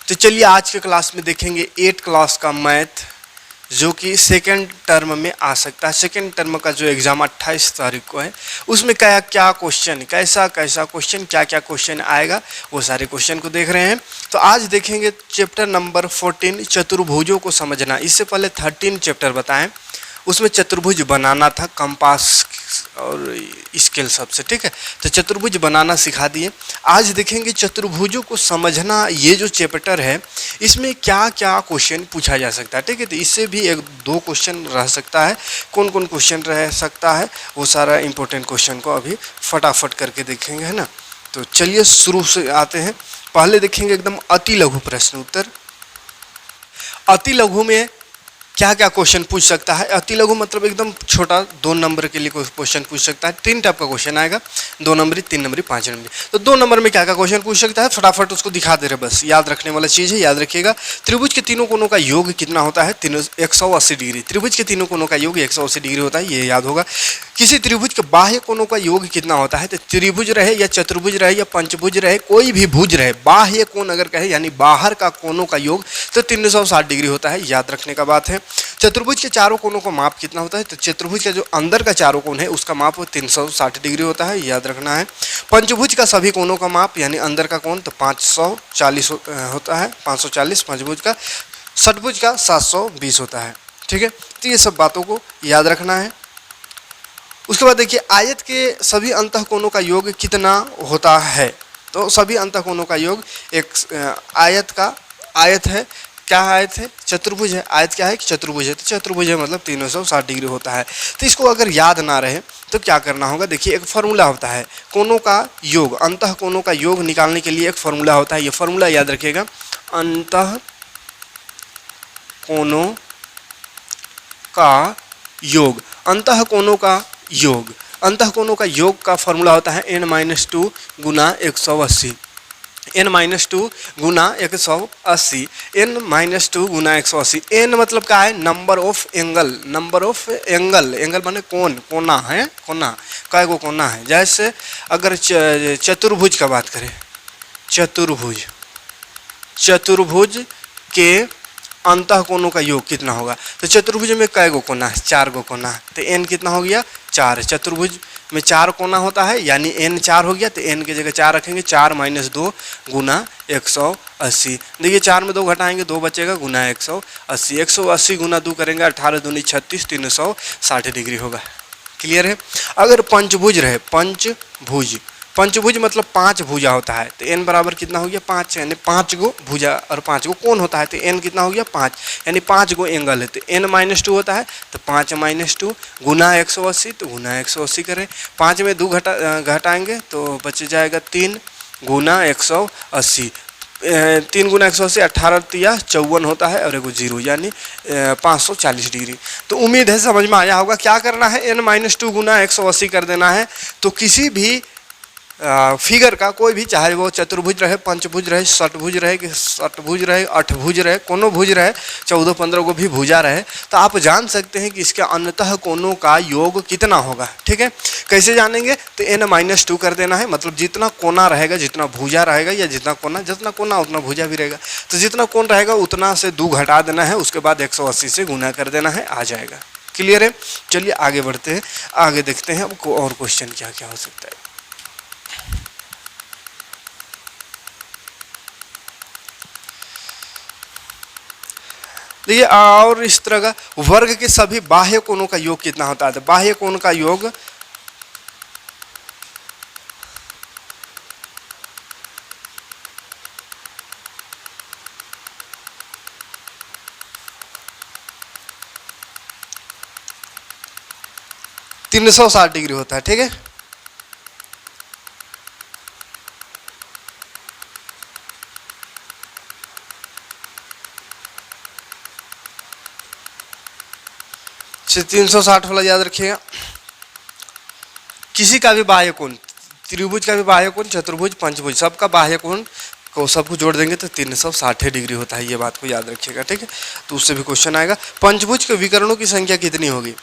तो चलिए आज के क्लास में देखेंगे 8 क्लास का मैथ जो कि सेकेंड टर्म में आ सकता है। सेकेंड टर्म का जो एग्ज़ाम 28 तारीख को है उसमें क्या क्या क्वेश्चन, कैसा कैसा क्वेश्चन, क्या क्या क्वेश्चन आएगा, वो सारे क्वेश्चन को देख रहे हैं। तो आज देखेंगे चैप्टर नंबर 14 चतुर्भुजों को समझना। इससे पहले 13 चैप्टर बताएं, उसमें चतुर्भुज बनाना था कंपास और स्केल सबसे, ठीक है। तो चतुर्भुज बनाना सिखा दिए। आज देखेंगे चतुर्भुजों को समझना, ये जो चैप्टर है इसमें क्या क्या क्वेश्चन पूछा जा सकता है, ठीक है। तो इससे भी एक दो क्वेश्चन रह सकता है। कौन कौन क्वेश्चन रह सकता है वो सारा इंपॉर्टेंट क्वेश्चन को अभी फटाफट करके देखेंगे, है ना। तो चलिए शुरू से आते हैं। पहले देखेंगे एकदम अति लघु प्रश्न उत्तर। अति लघु में क्या क्या क्वेश्चन पूछ सकता है। अति लघु मतलब एकदम छोटा, 2 नंबर के लिए कोई क्वेश्चन पूछ सकता है। 3 टाइप का क्वेश्चन आएगा, 2 नंबरी, 3 नंबरी, 5 नंबरी। तो 2 नंबर में क्या क्या क्वेश्चन पूछ सकता है फटाफट उसको दिखा दे रहे, बस याद रखने वाला चीज़ है, याद रखिएगा। त्रिभुज के तीनों कोनों का योग कितना होता है? 180 डिग्री। त्रिभुज के तीनों कोनों का योग 180 डिग्री होता है, ये याद होगा। किसी त्रिभुज के बाह्य कोनों का योग कितना होता है? तो त्रिभुज रहे या चतुर्भुज रहे या पंचभुज रहे, कोई भी भुज रहे, बाह्य कोण अगर कहे यानी बाहर का कोनों का योग तो 360 डिग्री होता है, याद रखने का बात है। चतुर्भुज के चारों कोनों का माप कितना होता है? तो चतुर्भुज का जो अंदर का चारों कोण है उसका माप 360 डिग्री होता है, याद रखना है। पंचभुज का सभी कोनों का माप यानी अंदर का कोण तो 540 होता है, 540 पंचभुज का। षटभुज का 720 होता है, ठीक है। तो ये सब बातों को याद रखना है। उसके बाद देखिए आयत के सभी अंतः कोनों का योग कितना होता है? तो सभी अंतः कोनों का योग एक आयत का, आयत है, क्या आयत है? चतुर्भुज है। आयत क्या है? चतुर्भुज है। तो चतुर्भुज है मतलब 360 डिग्री होता है। तो इसको अगर याद ना रहे तो क्या करना होगा? देखिए एक फार्मूला होता है कोनों का योग, अंतः कोनों का योग निकालने के लिए एक फार्मूला होता है। ये फार्मूला याद रखिएगा, अंतः कोनों का योग। अंतः कोनों का योग, अंतः कोनों का योग का फार्मूला होता है n-2 गुना 180। n-2 गुना 180, n-2 गुना 180। n मतलब क्या है? Number of angle, number of angle, angle माने कोण, कोना है, कोना, काय को कोना है। जैसे अगर चतुर्भुज का बात करें, चतुर्भुज, चतुर्भुज के अंतः कोनों का योग कितना होगा? तो चतुर्भुज में कै गो कोना है? 4 गो कोना है, तो n कितना हो गया? 4। चतुर्भुज में 4 कोना होता है यानी n 4 हो गया, तो n की जगह 4 रखेंगे, 4 - 2 गुना 180। देखिए 4 में 2 घटाएंगे, 2 बचेगा, गुना 180। 180 गुना 2 करेंगे, 18 दूनी 36, 360 डिग्री होगा। क्लियर है। अगर पंचभुज रहे, पंचभुज, पंचभुज मतलब 5 भुजा होता है, तो n बराबर कितना हो गया? 5, यानी 5 गो भुजा और 5 गो कोण होता है, तो n कितना हो गया? 5, यानी 5 गो एंगल है। तो n - 2 होता है, तो 5 - 2 गुना 180, तो गुना 180 करें। 5 में 2 घटाएंगे तो बच जाएगा 3 गुना 180। 3 गुना 180, 18 तिया 54 होता है और एगो 0 यानी 540 डिग्री। तो उम्मीद है समझ में आया होगा। क्या करना है? n-2 गुना 180 कर देना है। तो किसी भी फिगर का कोई भी, चाहे वो चतुर्भुज रहे, पंचभुज रहे, षटभुज रहे, अठभुज रहे, कोनो भुज रहे, 14-15 को भी भुजा रहे, तो आप जान सकते हैं कि इसके अंतः कोनों का योग कितना होगा, ठीक है। कैसे जानेंगे? तो n-2 कर देना है, मतलब जितना कोना रहेगा, जितना भुजा रहेगा, या जितना कोना उतना भुजा भी रहेगा, तो जितना कोण रहेगा उतना से 2 घटा देना है, उसके बाद 180 से गुना कर देना है, आ जाएगा। क्लियर है। चलिए आगे बढ़ते हैं, आगे देखते हैं अब और क्वेश्चन क्या क्या हो सकता है। देखिए और इस तरह का वर्ग के सभी बाह्य कोणों का योग कितना होता है? तो बाह्य कोण का योग तीन 360 डिग्री होता है, ठीक है। से 360 वाला याद रखिएगा। किसी का भी बाह्य कोण, त्रिभुज का भी बाह्य कोण, चतुर्भुज, पंचभुज, सबका बाह्य कोण को सबको जोड़ देंगे तो 360 डिग्री होता है, ये बात को याद रखिएगा, ठीक है। तो उससे भी क्वेश्चन आएगा। पंचभुज के विकर्णों की संख्या कितनी होगी?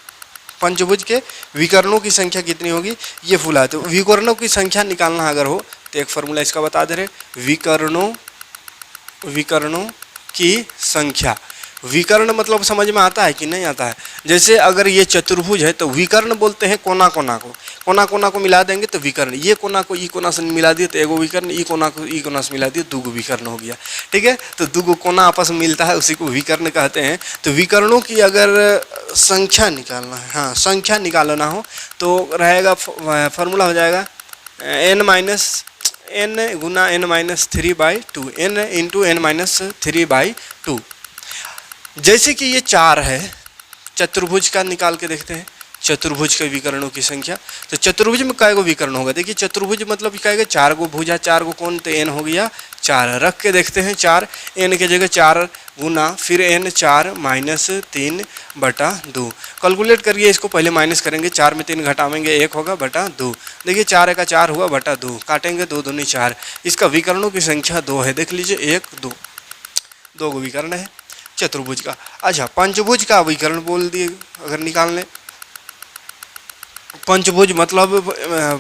पंचभुज के विकर्णों की संख्या कितनी होगी? ये फुला है। तो विकर्णों की संख्या निकालना अगर हो तो एक फॉर्मूला इसका बता दे रहे, विकर्णों विकर्णों की संख्या। विकर्ण मतलब समझ में आता है कि नहीं आता है? जैसे अगर ये चतुर्भुज है तो विकर्ण बोलते हैं कोना कोना को, कोना कोना को मिला देंगे तो विकर्ण। ये कोना को ई कोना से मिला दिए तो एगो विकर्ण, ई कोना को ई कोना से मिला दिए दूगो विकर्ण हो गया। ठीक है, तो दूगो कोना आपस में मिलता है उसी को विकर्ण कहते हैं। तो विकर्णों की अगर संख्या निकालना है, हाँ संख्या निकालना हो तो रहेगा, फॉर्मूला हो जाएगा n गुना n-3/2, n इंटू n-3/2। जैसे कि ये 4 है, चतुर्भुज का निकाल के देखते हैं चतुर्भुज के विकर्णों की संख्या। तो चतुर्भुज में कै गो विकर्ण होगा? देखिए चतुर्भुज मतलब क्या है, 4 गो भुजा, 4 गो कोण, तो n हो गया 4। रख के देखते हैं 4, n के जगह 4 गुना फिर n 4 - 3/2। कैलकुलेट करिए इसको, पहले माइनस करेंगे, 4 में 3 घटावेंगे 1 होगा बटा 2। देखिए 4 का 4 हुआ बटा 2, काटेंगे 2 दूनी 4। इसका विकर्णों की संख्या 2 है। देख लीजिए 1 2, 2 गो विकर्ण है चतुर्भुज का। अच्छा पंचभुज का विकर्ण बोल दिए अगर निकाल लें, पंचभुज मतलब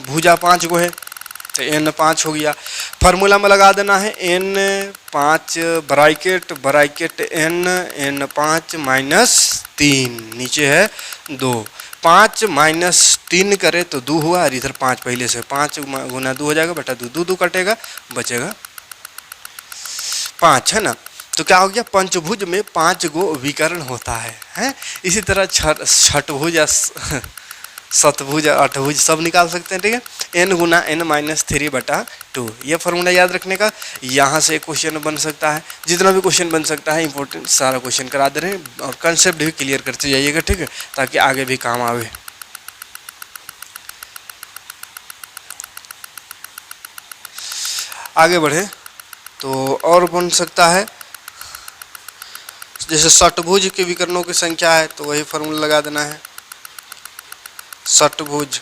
भुजा 5 गो है तो n 5 हो गया। फार्मूला में लगा देना है n 5 ब्रैकेट ब्रैकेट n 5 - 3, नीचे है 2। 5 - 3 करे तो 2 हुआ, और इधर 5 पहले से, 5 गुना 2 हो जाएगा बटा 2, 2 2 कटेगा बचेगा 5, है ना। तो क्या हो गया, पंचभुज में 5 गो विकर्ण होता है, हैं? इसी तरह छठभुज या सतभुज अठभुज सब निकाल सकते हैं। ठीक है, n गुना n-3/2, ये फार्मूला याद रखने का। यहाँ से क्वेश्चन बन सकता है, जितना भी क्वेश्चन बन सकता है इंपॉर्टेंट सारा क्वेश्चन करा दे रहे हैं, और कंसेप्ट भी क्लियर करते जाइएगा। ठीक है, ताकि आगे भी काम आवे। आगे बढ़े तो और बन सकता है, जैसे षटभुज के विकर्णों की संख्या है तो वही फार्मूला लगा देना है। षटभुज,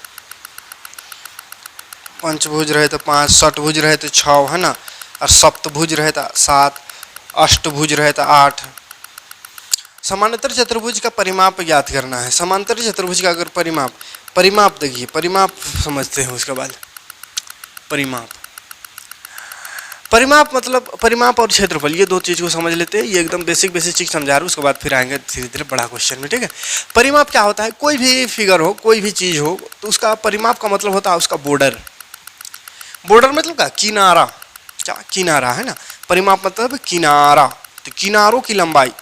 पंचभुज रहे तो 5, षटभुज रहे तो 6, है ना, और सप्तभुज रहे तो 7, अष्टभुज रहे तो 8। समांतर चतुर्भुज का परिमाप ज्ञात करना है। समांतर चतुर्भुज का अगर परिमाप देखिए, परिमाप समझते हैं, उसके बाद परिमाप मतलब परिमाप और क्षेत्रफल, ये दो चीज़ को समझ लेते हैं। ये एकदम बेसिक चीज़ समझा रहा हूँ, उसके बाद फिर आएंगे धीरे धीरे बड़ा क्वेश्चन में। ठीक है, परिमाप क्या होता है? कोई भी फिगर हो, कोई भी चीज़ हो, तो उसका परिमाप का मतलब होता है उसका बॉर्डर। बॉर्डर मतलब क्या? किनारा, क्या किनारा, है ना। परिमाप मतलब किनारा, तो किनारों की लंबाई,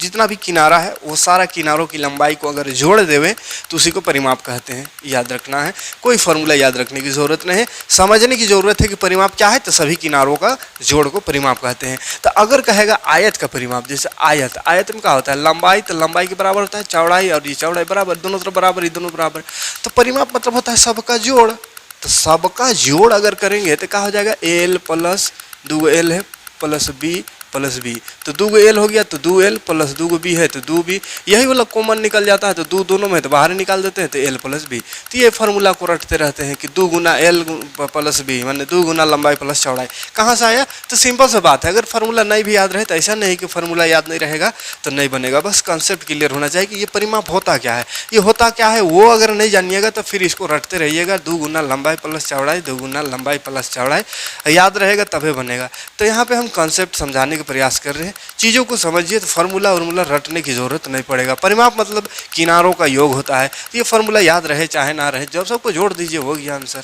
जितना भी किनारा है वो सारा किनारों की लंबाई को अगर जोड़ देवे तो उसी को परिमाप कहते हैं। याद रखना है, कोई फॉर्मूला याद रखने की ज़रूरत नहीं है, समझने की ज़रूरत है कि परिमाप क्या है, तो सभी किनारों का जोड़ को परिमाप कहते हैं। तो अगर कहेगा आयत का परिमाप, जैसे आयत में क्या होता है, लंबाई, तो लंबाई के बराबर होता है चौड़ाई, और ये चौड़ाई बराबर, दोनों तरफ बराबर, ये दोनों बराबर। तो परिमाप मतलब होता है सबका जोड़। तो सबका जोड़ अगर करेंगे तो क्या हो जाएगा, l प्लस 2l है प्लस b प्लस बी, तो 2 एल हो गया, तो 2l प्लस 2 बी है तो 2b, यही वाला कॉमन निकल जाता है, तो 2 दोनों में तो बाहर निकाल देते हैं, तो l प्लस बी। तो ये फार्मूला को रटते रहते हैं कि 2 गुना l प्लस बी, माने 2 गुना लंबाई प्लस चौड़ाई। कहाँ से आया? तो सिंपल सा बात है, अगर फार्मूला नहीं भी याद रहे तो ऐसा नहीं कि फार्मूला याद नहीं रहेगा तो नहीं बनेगा, बस कंसेप्ट क्लियर होना चाहिए कि ये परिमाप होता क्या है। ये होता क्या है वो अगर नहीं जानिएगा तो फिर इसको रटते रहिएगा, 2 गुना लंबाई प्लस चौड़ाई, 2 गुना लंबाई प्लस चौड़ाई, याद रहेगा तभी बनेगा। तो यहाँ पे हम कंसेप्ट समझाने का प्रयास कर रहे हैं, चीज़ों को समझिए तो फार्मूला रटने की ज़रूरत नहीं पड़ेगा। परिमाप मतलब किनारों का योग होता है, ये फार्मूला याद रहे चाहे ना रहे, जब सबको जोड़ दीजिए हो गया आंसर।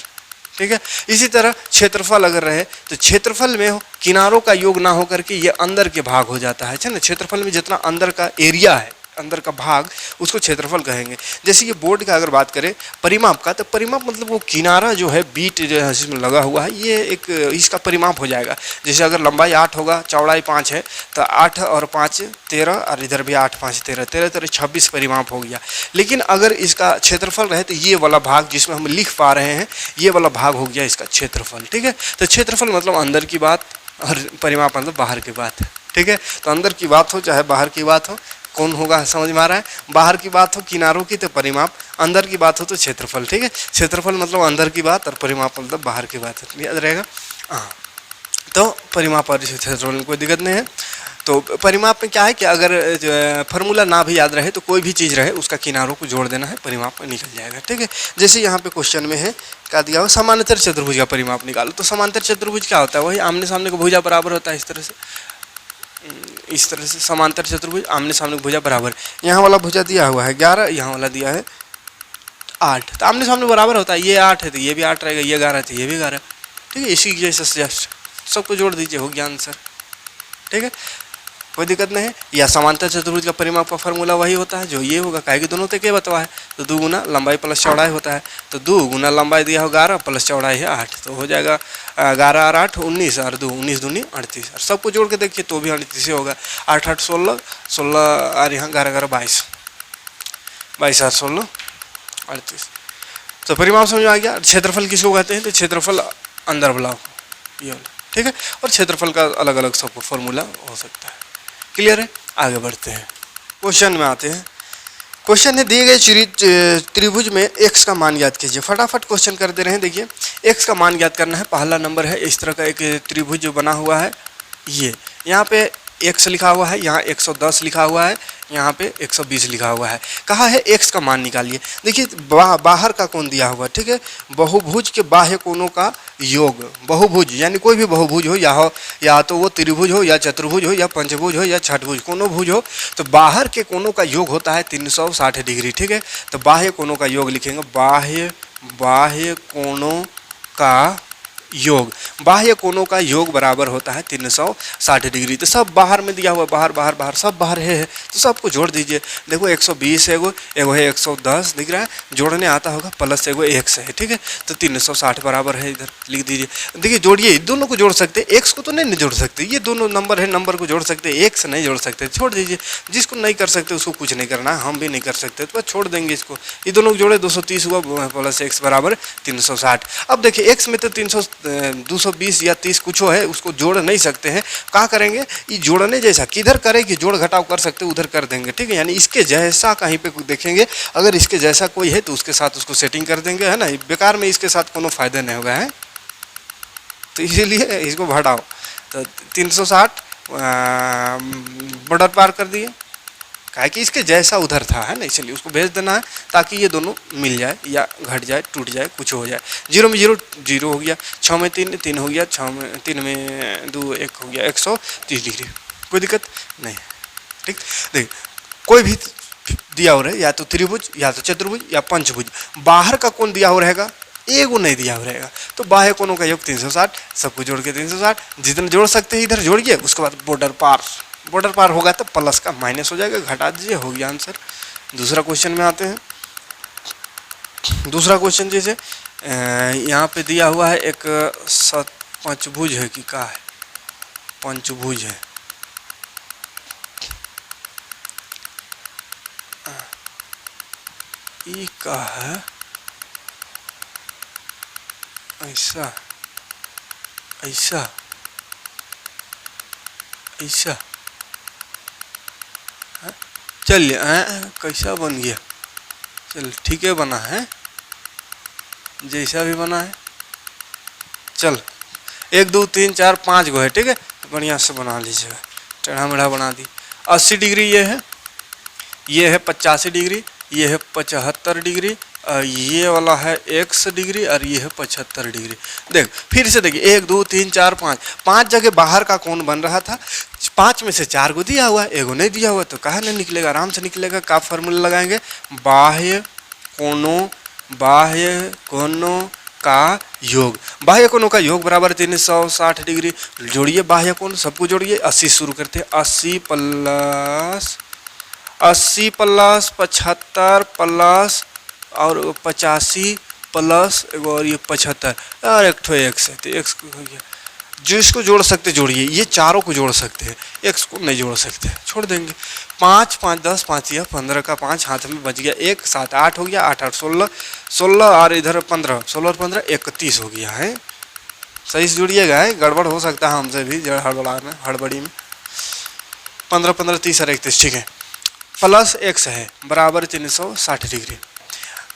ठीक है, इसी तरह क्षेत्रफल अगर रहे तो क्षेत्रफल में किनारों का योग ना होकर के ये अंदर के भाग हो जाता है ना। क्षेत्रफल में जितना अंदर का एरिया है, अंदर का भाग, उसको क्षेत्रफल कहेंगे। जैसे ये बोर्ड का अगर बात करें परिमाप का, तो परिमाप मतलब वो किनारा जो है, बीट जो है जिसमें लगा हुआ है, ये एक इसका परिमाप हो जाएगा। जैसे अगर लंबाई 8 होगा, चौड़ाई 5 है, तो 8 और 5 13, और इधर भी 8 5 13, 13 26 परिमाप हो गया। लेकिन अगर इसका क्षेत्रफल रहे तो ये वाला भाग जिसमें हम लिख पा रहे हैं, ये वाला भाग हो गया इसका क्षेत्रफल। ठीक है, तो क्षेत्रफल मतलब अंदर की बात, और परिमाप मतलब बाहर की बात। ठीक है, तो अंदर की बात हो चाहे बाहर की बात हो, कौन होगा समझ में आ रहा है? बाहर की बात हो किनारों की तो परिमाप, अंदर की बात हो तो क्षेत्रफल। ठीक है, क्षेत्रफल मतलब अंदर की बात, और परिमाप मतलब बाहर की बात, याद रहेगा। हाँ, तो परिमाप और क्षेत्रफल में कोई दिक्कत नहीं है। तो परिमाप में क्या है कि अगर फार्मूला ना भी याद रहे तो कोई भी चीज़ रहे उसका किनारों को जोड़ देना है, परिमाप निकल जाएगा। ठीक है, जैसे यहाँ पे क्वेश्चन में है क्या दिया हो, समांतर चतुर्भुज का परिमाप निकालो। तो समांतर चतुर्भुज क्या होता है? वही आमने सामने का भुजा बराबर होता है, इस तरह से इस तरह से समांतर चतुर्भुज, आमने सामने भुजा बराबर, यहाँ वाला भुजा दिया हुआ है 11, यहाँ वाला दिया है 8, तो आमने सामने बराबर होता है, ये 8 है तो ये भी 8 रहेगा, ये 11 है तो ये भी 11, ठीक है। इसी जैसे जस्ट सबको जोड़ दीजिए, हो गया आंसर, ठीक है, कोई दिक्कत नहीं है। या समांतर चतुर्भुज का परिमाप का फार्मूला वही होता है जो ये होगा, काहे कि दोनों तक के बतवा है, तो 2 गुना लंबाई प्लस चौड़ाई होता है, तो 2 गुना लंबाई दिया हो 11 प्लस चौड़ाई है 8, तो हो जाएगा 11 और 8 19 और 2 19 दूनी 38, और सबको जोड़ के देखिए तो भी 38 ही होगा, 8 8 16 16 और यहाँ 11 11 22 22 और 16 38। तो परिमाप समझ में आ गया। क्षेत्रफल किसको कहते हैं, तो क्षेत्रफल अंदर वाला ये वाला, ठीक है, और क्षेत्रफल का अलग अलग सबको फॉर्मूला हो सकता है। क्लियर है, आगे बढ़ते हैं, क्वेश्चन में आते हैं। क्वेश्चन है, दिए गए त्रिभुज में x का मान ज्ञात कीजिए। फटाफट क्वेश्चन कर दे रहे हैं। देखिए x का मान ज्ञात करना है। पहला नंबर है, इस तरह का एक त्रिभुज जो बना हुआ है, ये यहाँ पे x लिखा हुआ है, यहाँ 110 लिखा हुआ है, यहाँ पे 120 लिखा हुआ है। कहा है x का मान निकालिए। देखिए बाहर का कोण दिया हुआ है, ठीक है, बहुभुज के बाह्य कोणों का योग, बहुभुज यानी कोई भी बहुभुज हो, या तो वो त्रिभुज हो या चतुर्भुज हो या पंचभुज हो या छठभुज, कोनो भुज हो, तो बाहर के कोणों का योग होता है 360 डिग्री, ठीक है। तो बाह्य कोणों का योग लिखेंगे, बाह्य कोणों का योग, बाह्य कोणों का योग बराबर होता है 360 डिग्री। तो सब बाहर में दिया हुआ, बाहर बाहर बाहर सब बाहर है, तो सबको जोड़ दीजिए। देखो 120 है, एगो है 110 दिख रहा है, जोड़ने आता होगा, प्लस एगो x है, ठीक है, तो 360 बराबर है, इधर लिख दीजिए। देखिए जोड़िए, दोनों को जोड़ सकते, x को तो नहीं जोड़ सकते, ये दोनों नंबर है, नंबर को जोड़ सकते, x नहीं जोड़ सकते, छोड़ दीजिए। जिसको नहीं कर सकते उसको कुछ नहीं करना है, हम भी नहीं कर सकते तो बस छोड़ देंगे इसको। ये दोनों जोड़े 230 हुआ, प्लस x बराबर 360। अब देखिए x में तो 220 या 30 कुछ है, उसको जोड़ नहीं सकते हैं, क्या करेंगे, ये जोड़ने जैसा किधर करें कि जोड़ घटाव कर सकते उधर कर देंगे, ठीक है, यानी इसके जैसा कहीं पे देखेंगे, अगर इसके जैसा कोई है तो उसके साथ उसको सेटिंग कर देंगे, है ना, बेकार में इसके साथ कोनो फायदा नहीं होगा, है, तो इसीलिए इसको घटाओ। तो 360 बॉर्डर पार कर दिए, काहे कि इसके जैसा उधर था, है ना, इसलिए उसको भेज देना है ताकि ये दोनों मिल जाए या घट जाए, टूट जाए, कुछ हो जाए। 0 में 0 0 हो गया, 6 में 3 3 हो गया, 6 में 3 में 2 1 हो गया, 130 डिग्री, कोई दिक्कत नहीं, ठीक। देखिए कोई भी दिया हो रहा है, या तो त्रिभुज या तो चतुर्भुज या पंचभुज, बाहर का कोण दिया हो रहेगा, एगो नहीं दिया हो रहेगा, तो बाह्य कोणों का योग 360, सबको जोड़ के 360, जितने जोड़ सकते हैं इधर जोड़िए, उसके बाद बॉर्डर पार होगा तो प्लस का माइनस हो जाएगा, घटा दीजिए, हो गया आंसर। दूसरा क्वेश्चन में आते हैं। दूसरा क्वेश्चन जैसे यहाँ पे दिया हुआ है एक पंचभुज है कि क्या है, पंचभुज है, ये क्या है, ऐसा ऐसा ऐसा, चलिए कैसा बन गया, चल ठीक है, बना है जैसा भी बना है, चल 1 2 3 4 5 गो है, ठीक है, बढ़िया से बना लीजिएगा, टेढ़ा मेढ़ा बना दी। 80 डिग्री ये है 85 डिग्री, ये है 75 डिग्री, ये वाला है 100 डिग्री और ये है 75 डिग्री। देख फिर से देखिए 1 2 3 4 5 जगह बाहर का कोण बन रहा था, 5 में से 4 को दिया हुआ है, एगो नहीं दिया हुआ, तो कहा नहीं निकलेगा, आराम से निकलेगा। का फार्मूला लगाएंगे, बाह्य कोणों का योग, बाह्य कोणों का योग बराबर 360 डिग्री। जोड़िए बाह्य कोण, सबको जोड़िए, 80 शुरू करते हैं, 80 प्लस 75 प्लस और 85 प्लस और ये 75 और एक ठो x है, तो x हो गया। जो इसको जोड़ सकते जोड़िए, ये चारों को जोड़ सकते हैं, x को नहीं जोड़ सकते, छोड़ देंगे। 5 5 10 5 या 15 का 5 हाथ में बच गया, 1 7 8 हो गया, 8 8 16 16 और इधर 15 16 और 15 31 हो गया है। सही से जुड़िएगा, है गड़बड़ हो सकता है हमसे भी हड़बड़ी में। 15 15 30 और 31, ठीक है, प्लस x है बराबर 360 डिग्री।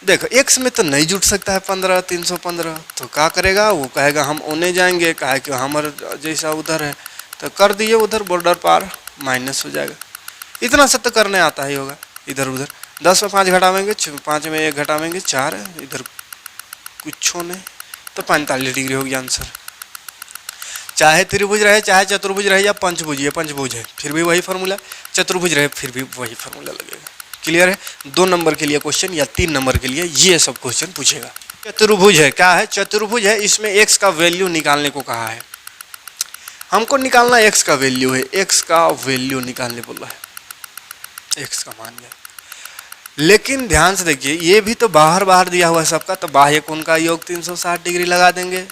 देखो x में तो नहीं जुट सकता है 15 315, तो क्या करेगा, वो कहेगा हम ओने जाएंगे, कहे कि हमारे जैसा उधर है, तो कर दिए उधर, बॉर्डर पार माइनस हो जाएगा। इतना सब तो करने आता ही होगा, इधर उधर 10 में 5 घटावेंगे, 5 में 1 घटावेंगे 4, इधर कुछ नहीं, तो 45 डिग्री हो गया आंसर। चाहे त्रिभुज रहे, चाहे चतुर्भुज रहे या पंचभुज, ये पंचभुज है फिर भी वही फार्मूला, चतुर्भुज रहे फिर भी वही फार्मूला लगेगा। क्लियर है? 2 नंबर के लिए क्वेश्चन या 3 नंबर के लिए ये सब क्वेश्चन पूछेगा। चतुर्भुज है, क्या है? चतुर्भुज है, इसमें x का वैल्यू निकालने को कहा है। हमको निकालना x का वैल्यू है, x का वैल्यू निकालने बोला है, x का मान है। लेकिन ध्यान से देखिए, ये भी तो बाहर बाहर दिया हुआ है सबका, तो बाह्य कोण का योग 360 डिग्री लगा देंगे।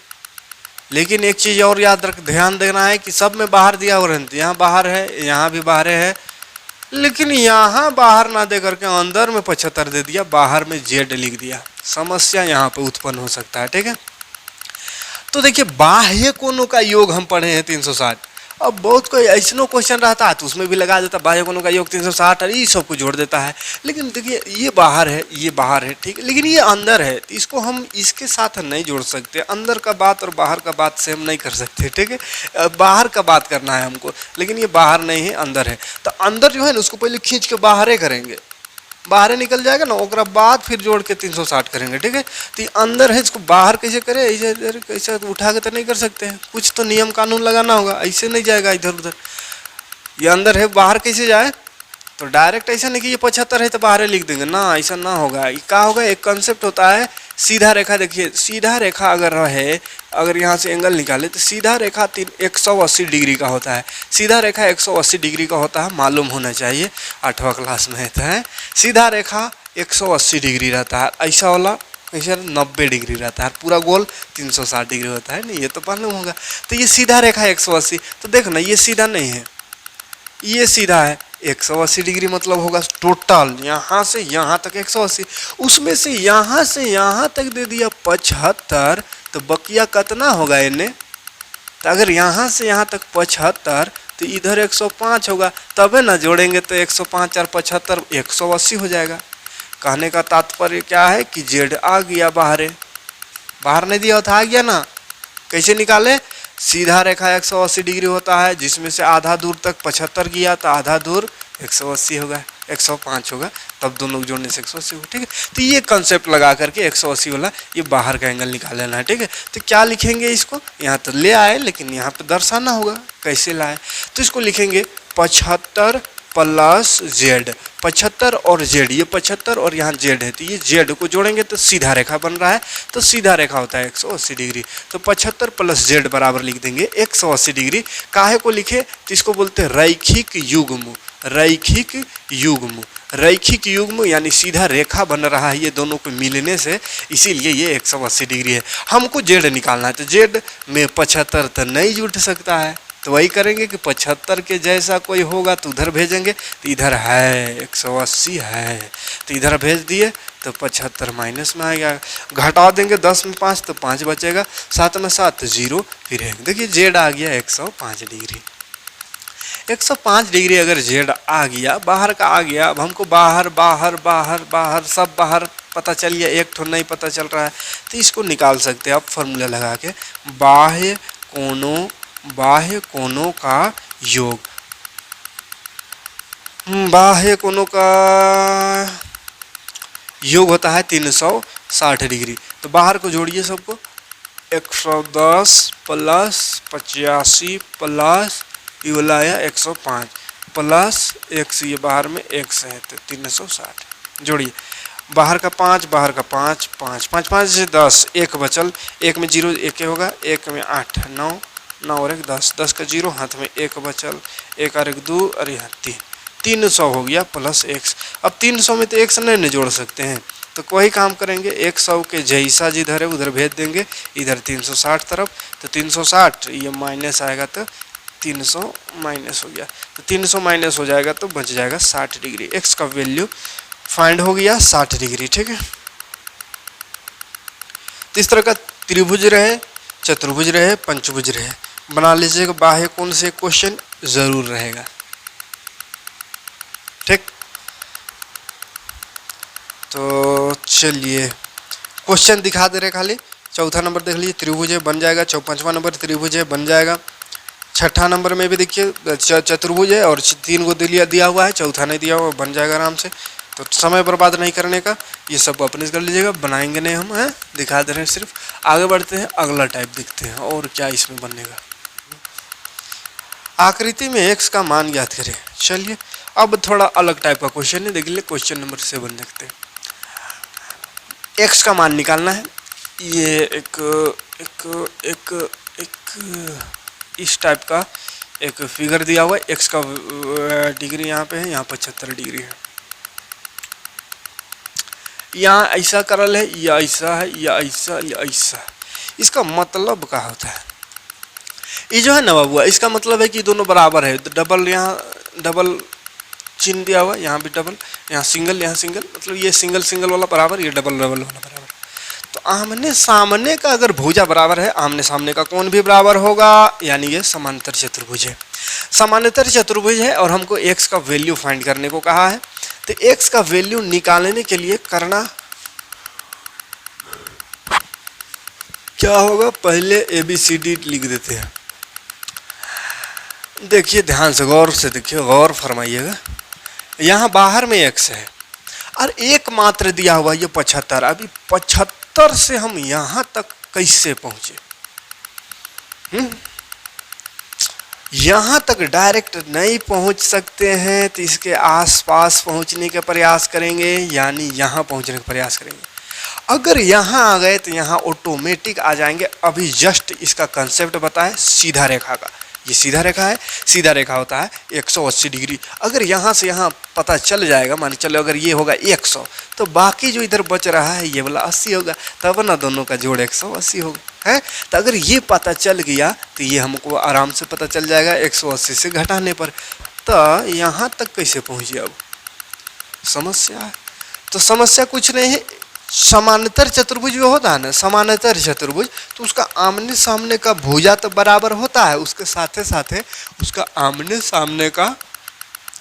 लेकिन एक चीज और याद रख, ध्यान देना है कि सब में बाहर दिया हुआ रहता है, यहाँ बाहर है, यहाँ भी बाहर है, लेकिन यहाँ बाहर ना दे करके अंदर में 75 दे दिया, बाहर में z लिख दिया। समस्या यहाँ पे उत्पन्न हो सकता है। ठीक है, तो देखिए बाह्य कोणों का योग हम पढ़े हैं 360। अब बहुत कोई ऐसा क्वेश्चन रहता है तो उसमें भी लगा देता बाह्य कोणों का योग 360 और ये सब को जोड़ देता है। लेकिन देखिए ये बाहर है, ये बाहर है, ठीक है, लेकिन ये अंदर है, तो इसको हम इसके साथ नहीं जोड़ सकते। अंदर का बात और बाहर का बात से हम नहीं कर सकते। ठीक है, बाहर का बात करना है हमको, लेकिन ये बाहर नहीं है, अंदर है। तो अंदर जो है ना उसको पहले खींच के बाहर ही करेंगे, बाहर निकल जाएगा ना, उसके बाद फिर जोड़ के 360 करेंगे। ठीक है, तो ये अंदर है, इसको बाहर कैसे करें? ऐसे कैसे उठा के तो नहीं कर सकते हैं, कुछ तो नियम कानून लगाना होगा, ऐसे नहीं जाएगा इधर उधर। ये अंदर है, बाहर कैसे जाए? तो डायरेक्ट ऐसा नहीं कि ये 75 है तो बाहर लिख देंगे ना, ऐसा ना होगा। ये क्या होगा? एक कंसेप्ट होता है सीधा रेखा। देखिए सीधा रेखा अगर रहे, अगर यहाँ से एंगल निकाले तो सीधा रेखा 180 डिग्री का होता है। सीधा रेखा 180 डिग्री का होता है, मालूम होना चाहिए, 8वां क्लास में है। सीधा रेखा 180 डिग्री रहता है, ऐसा वाला ऐसा 90 डिग्री रहता है, पूरा गोल 360 डिग्री होता है। नहीं, ये तो मालूम होगा। तो ये सीधा रेखा 180, तो देखो ना ये सीधा नहीं है, ये सीधा है। 180 डिग्री मतलब होगा टोटल यहाँ से यहाँ तक 180, उसमें से यहाँ तक दे दिया 75, तो बकिया कितना होगा इन्हें? तो अगर यहाँ से यहाँ तक 75 तो इधर 105 होगा, तबे ना जोड़ेंगे तो 105 और 75 180 हो जाएगा। कहने का तात्पर्य क्या है कि जेड आ गया बाहर, बाहर नहीं दिया था, आ गया ना। कैसे निकाले? सीधा रेखा 180 डिग्री होता है, जिसमें से आधा दूर तक 75 गया तो आधा दूर 180 होगा, 105 होगा, तब दोनों जोड़ने से 180 होगा। ठीक है, तो ये कंसेप्ट लगा करके 180 वाला ये बाहर का एंगल निकाल लेना है। ठीक है, तो क्या लिखेंगे इसको? यहाँ तो ले आए, लेकिन यहाँ पे दर्शाना होगा कैसे लाए। तो इसको लिखेंगे 75 प्लस जेड, 75 और जेड, ये 75 और यहाँ जेड है, तो ये जेड को जोड़ेंगे तो सीधा रेखा बन रहा है, तो सीधा रेखा होता है 180 डिग्री। तो 75 प्लस जेड बराबर लिख देंगे 180 डिग्री। काहे को लिखे? तो इसको बोलते हैं रैखिक युग्म। रैखिक युग्म, रैखिक युग्म यानी सीधा रेखा बन रहा है ये दोनों को मिलने से, इसीलिए ये 180 डिग्री है। हमको जेड निकालना है, तो जेड में 75 तो नहीं जुट सकता है, तो वही करेंगे कि 75 के जैसा कोई होगा तो उधर भेजेंगे। तो इधर है 180 है, तो इधर भेज दिए तो 75 माइनस में आएगा, घटा देंगे 10 में 5 तो 5 बचेगा, 7 में 7 तो 0, फिर 1। देखिए जेड आ गया 105 डिग्री। 105 डिग्री अगर जेड आ गया, बाहर का आ गया। अब हमको बाहर बाहर बाहर बाहर सब बाहर पता चल गया, एक ठो नहीं पता चल रहा है, तो इसको निकाल सकते हैं आप फॉर्मूला लगा के। बाह्य कोणों का योग, बाह्य कोणों का योग होता है 360 डिग्री। तो बाहर को जोड़िए सबको, 110 प्लस 85 प्लस ये वाला आया 105 प्लस x, ये बाहर में x है तो 360 जोड़िए। बाहर का 5, बाहर का 5, 5 5 5 से 10, 1 बचल, 1 में 0 1 होगा, 1 में 8 9 9 और 1 10, 10 का 0 हाथ में 1 बचल, 1 और 1 2 और यहाँ 3, 300 हो गया प्लस x। अब 300 में तो x नहीं जोड़ सकते हैं, तो कोई काम करेंगे 100 के जैसा जिधर है उधर भेज देंगे, इधर 360 तरफ, तो 360 ये माइनस आएगा तो 300 माइनस हो गया, तो 300 माइनस हो जाएगा तो बच जाएगा 60 डिग्री। x का वैल्यू फाइंड हो गया 60 डिग्री। ठीक है, तो इस तरह का त्रिभुज रहे, चतुर्भुज रहे, पंचभुज रहे, बना लीजिएगा। बाह्य कोण से क्वेश्चन जरूर रहेगा। ठीक, तो चलिए क्वेश्चन दिखा दे रहे खाली। चौथा नंबर देख लीजिए, त्रिभुज बन जाएगा। 5वां नंबर त्रिभुज बन जाएगा। 6ठा नंबर में भी देखिए चतुर्भुज है और 3 को दिया हुआ है, चौथा नहीं दिया हुआ, बन जाएगा आराम से। तो समय बर्बाद नहीं करने का, ये सब अपने कर लीजिएगा, बनाएंगे नहीं हम, हैं दिखा दे रहे हैं सिर्फ। आगे बढ़ते हैं, अगला टाइप देखते हैं और क्या इसमें बनेगा। आकृति में x का मान ज्ञात करें। चलिए अब थोड़ा अलग टाइप का क्वेश्चन है, देख लीजिए क्वेश्चन नंबर 7 देखते हैं। x का मान निकालना है। ये एक इस टाइप का एक फिगर दिया हुआ है। x का डिग्री यहाँ पे है, यहाँ 75 डिग्री है। यहाँ ऐसा करल है, या ऐसा है, या ऐसा, या ऐसा। इसका मतलब क्या होता है? ये जो है ना बाबू, इसका मतलब है कि दोनों बराबर है। डबल, यहाँ डबल चिन्ह दिया हुआ, यहाँ भी डबल, यहाँ सिंगल, यहाँ सिंगल, मतलब ये सिंगल सिंगल वाला बराबर, ये डबल डबल वाला बराबर। तो आमने सामने का अगर भुजा बराबर है, आमने सामने का कोण भी बराबर होगा, यानी ये समांतर चतुर्भुज है। समांतर चतुर्भुज है और हमको x का वैल्यू फाइंड करने को कहा है। तो x का वैल्यू निकालने के लिए करना क्या होगा? पहले ABCD लिख देते हैं। देखिए ध्यान से, गौर से देखिए, गौर फरमाइएगा। यहाँ बाहर में x है और एक मात्र दिया हुआ ये 75। अभी 75 से हम यहाँ तक कैसे पहुँचे? यहाँ तक डायरेक्ट नहीं पहुँच सकते हैं, तो इसके आसपास पहुँचने का प्रयास करेंगे, यानी यहाँ पहुँचने का प्रयास करेंगे। अगर यहाँ आ गए तो यहाँ ऑटोमेटिक आ जाएंगे। अभी जस्ट इसका कंसेप्ट बताएं सीधा रेखा का। ये सीधा रेखा है, सीधा रेखा होता है 180 डिग्री। अगर यहाँ से यहाँ पता चल जाएगा, मान चलो अगर ये होगा 100, तो बाकी जो इधर बच रहा है ये वाला 80 होगा, तब ना दोनों का जोड़ 180 होगा है। तो अगर ये पता चल गया तो ये हमको आराम से पता चल जाएगा 180 से घटाने पर। तो यहाँ तक कैसे पहुँचे? अब समस्या है। तो समस्या कुछ नहीं है, समांतर चतुर्भुज जो होता है ना, समांतर चतुर्भुज, तो उसका आमने सामने का भुजा तो बराबर होता है, उसके साथे साथे उसका आमने सामने का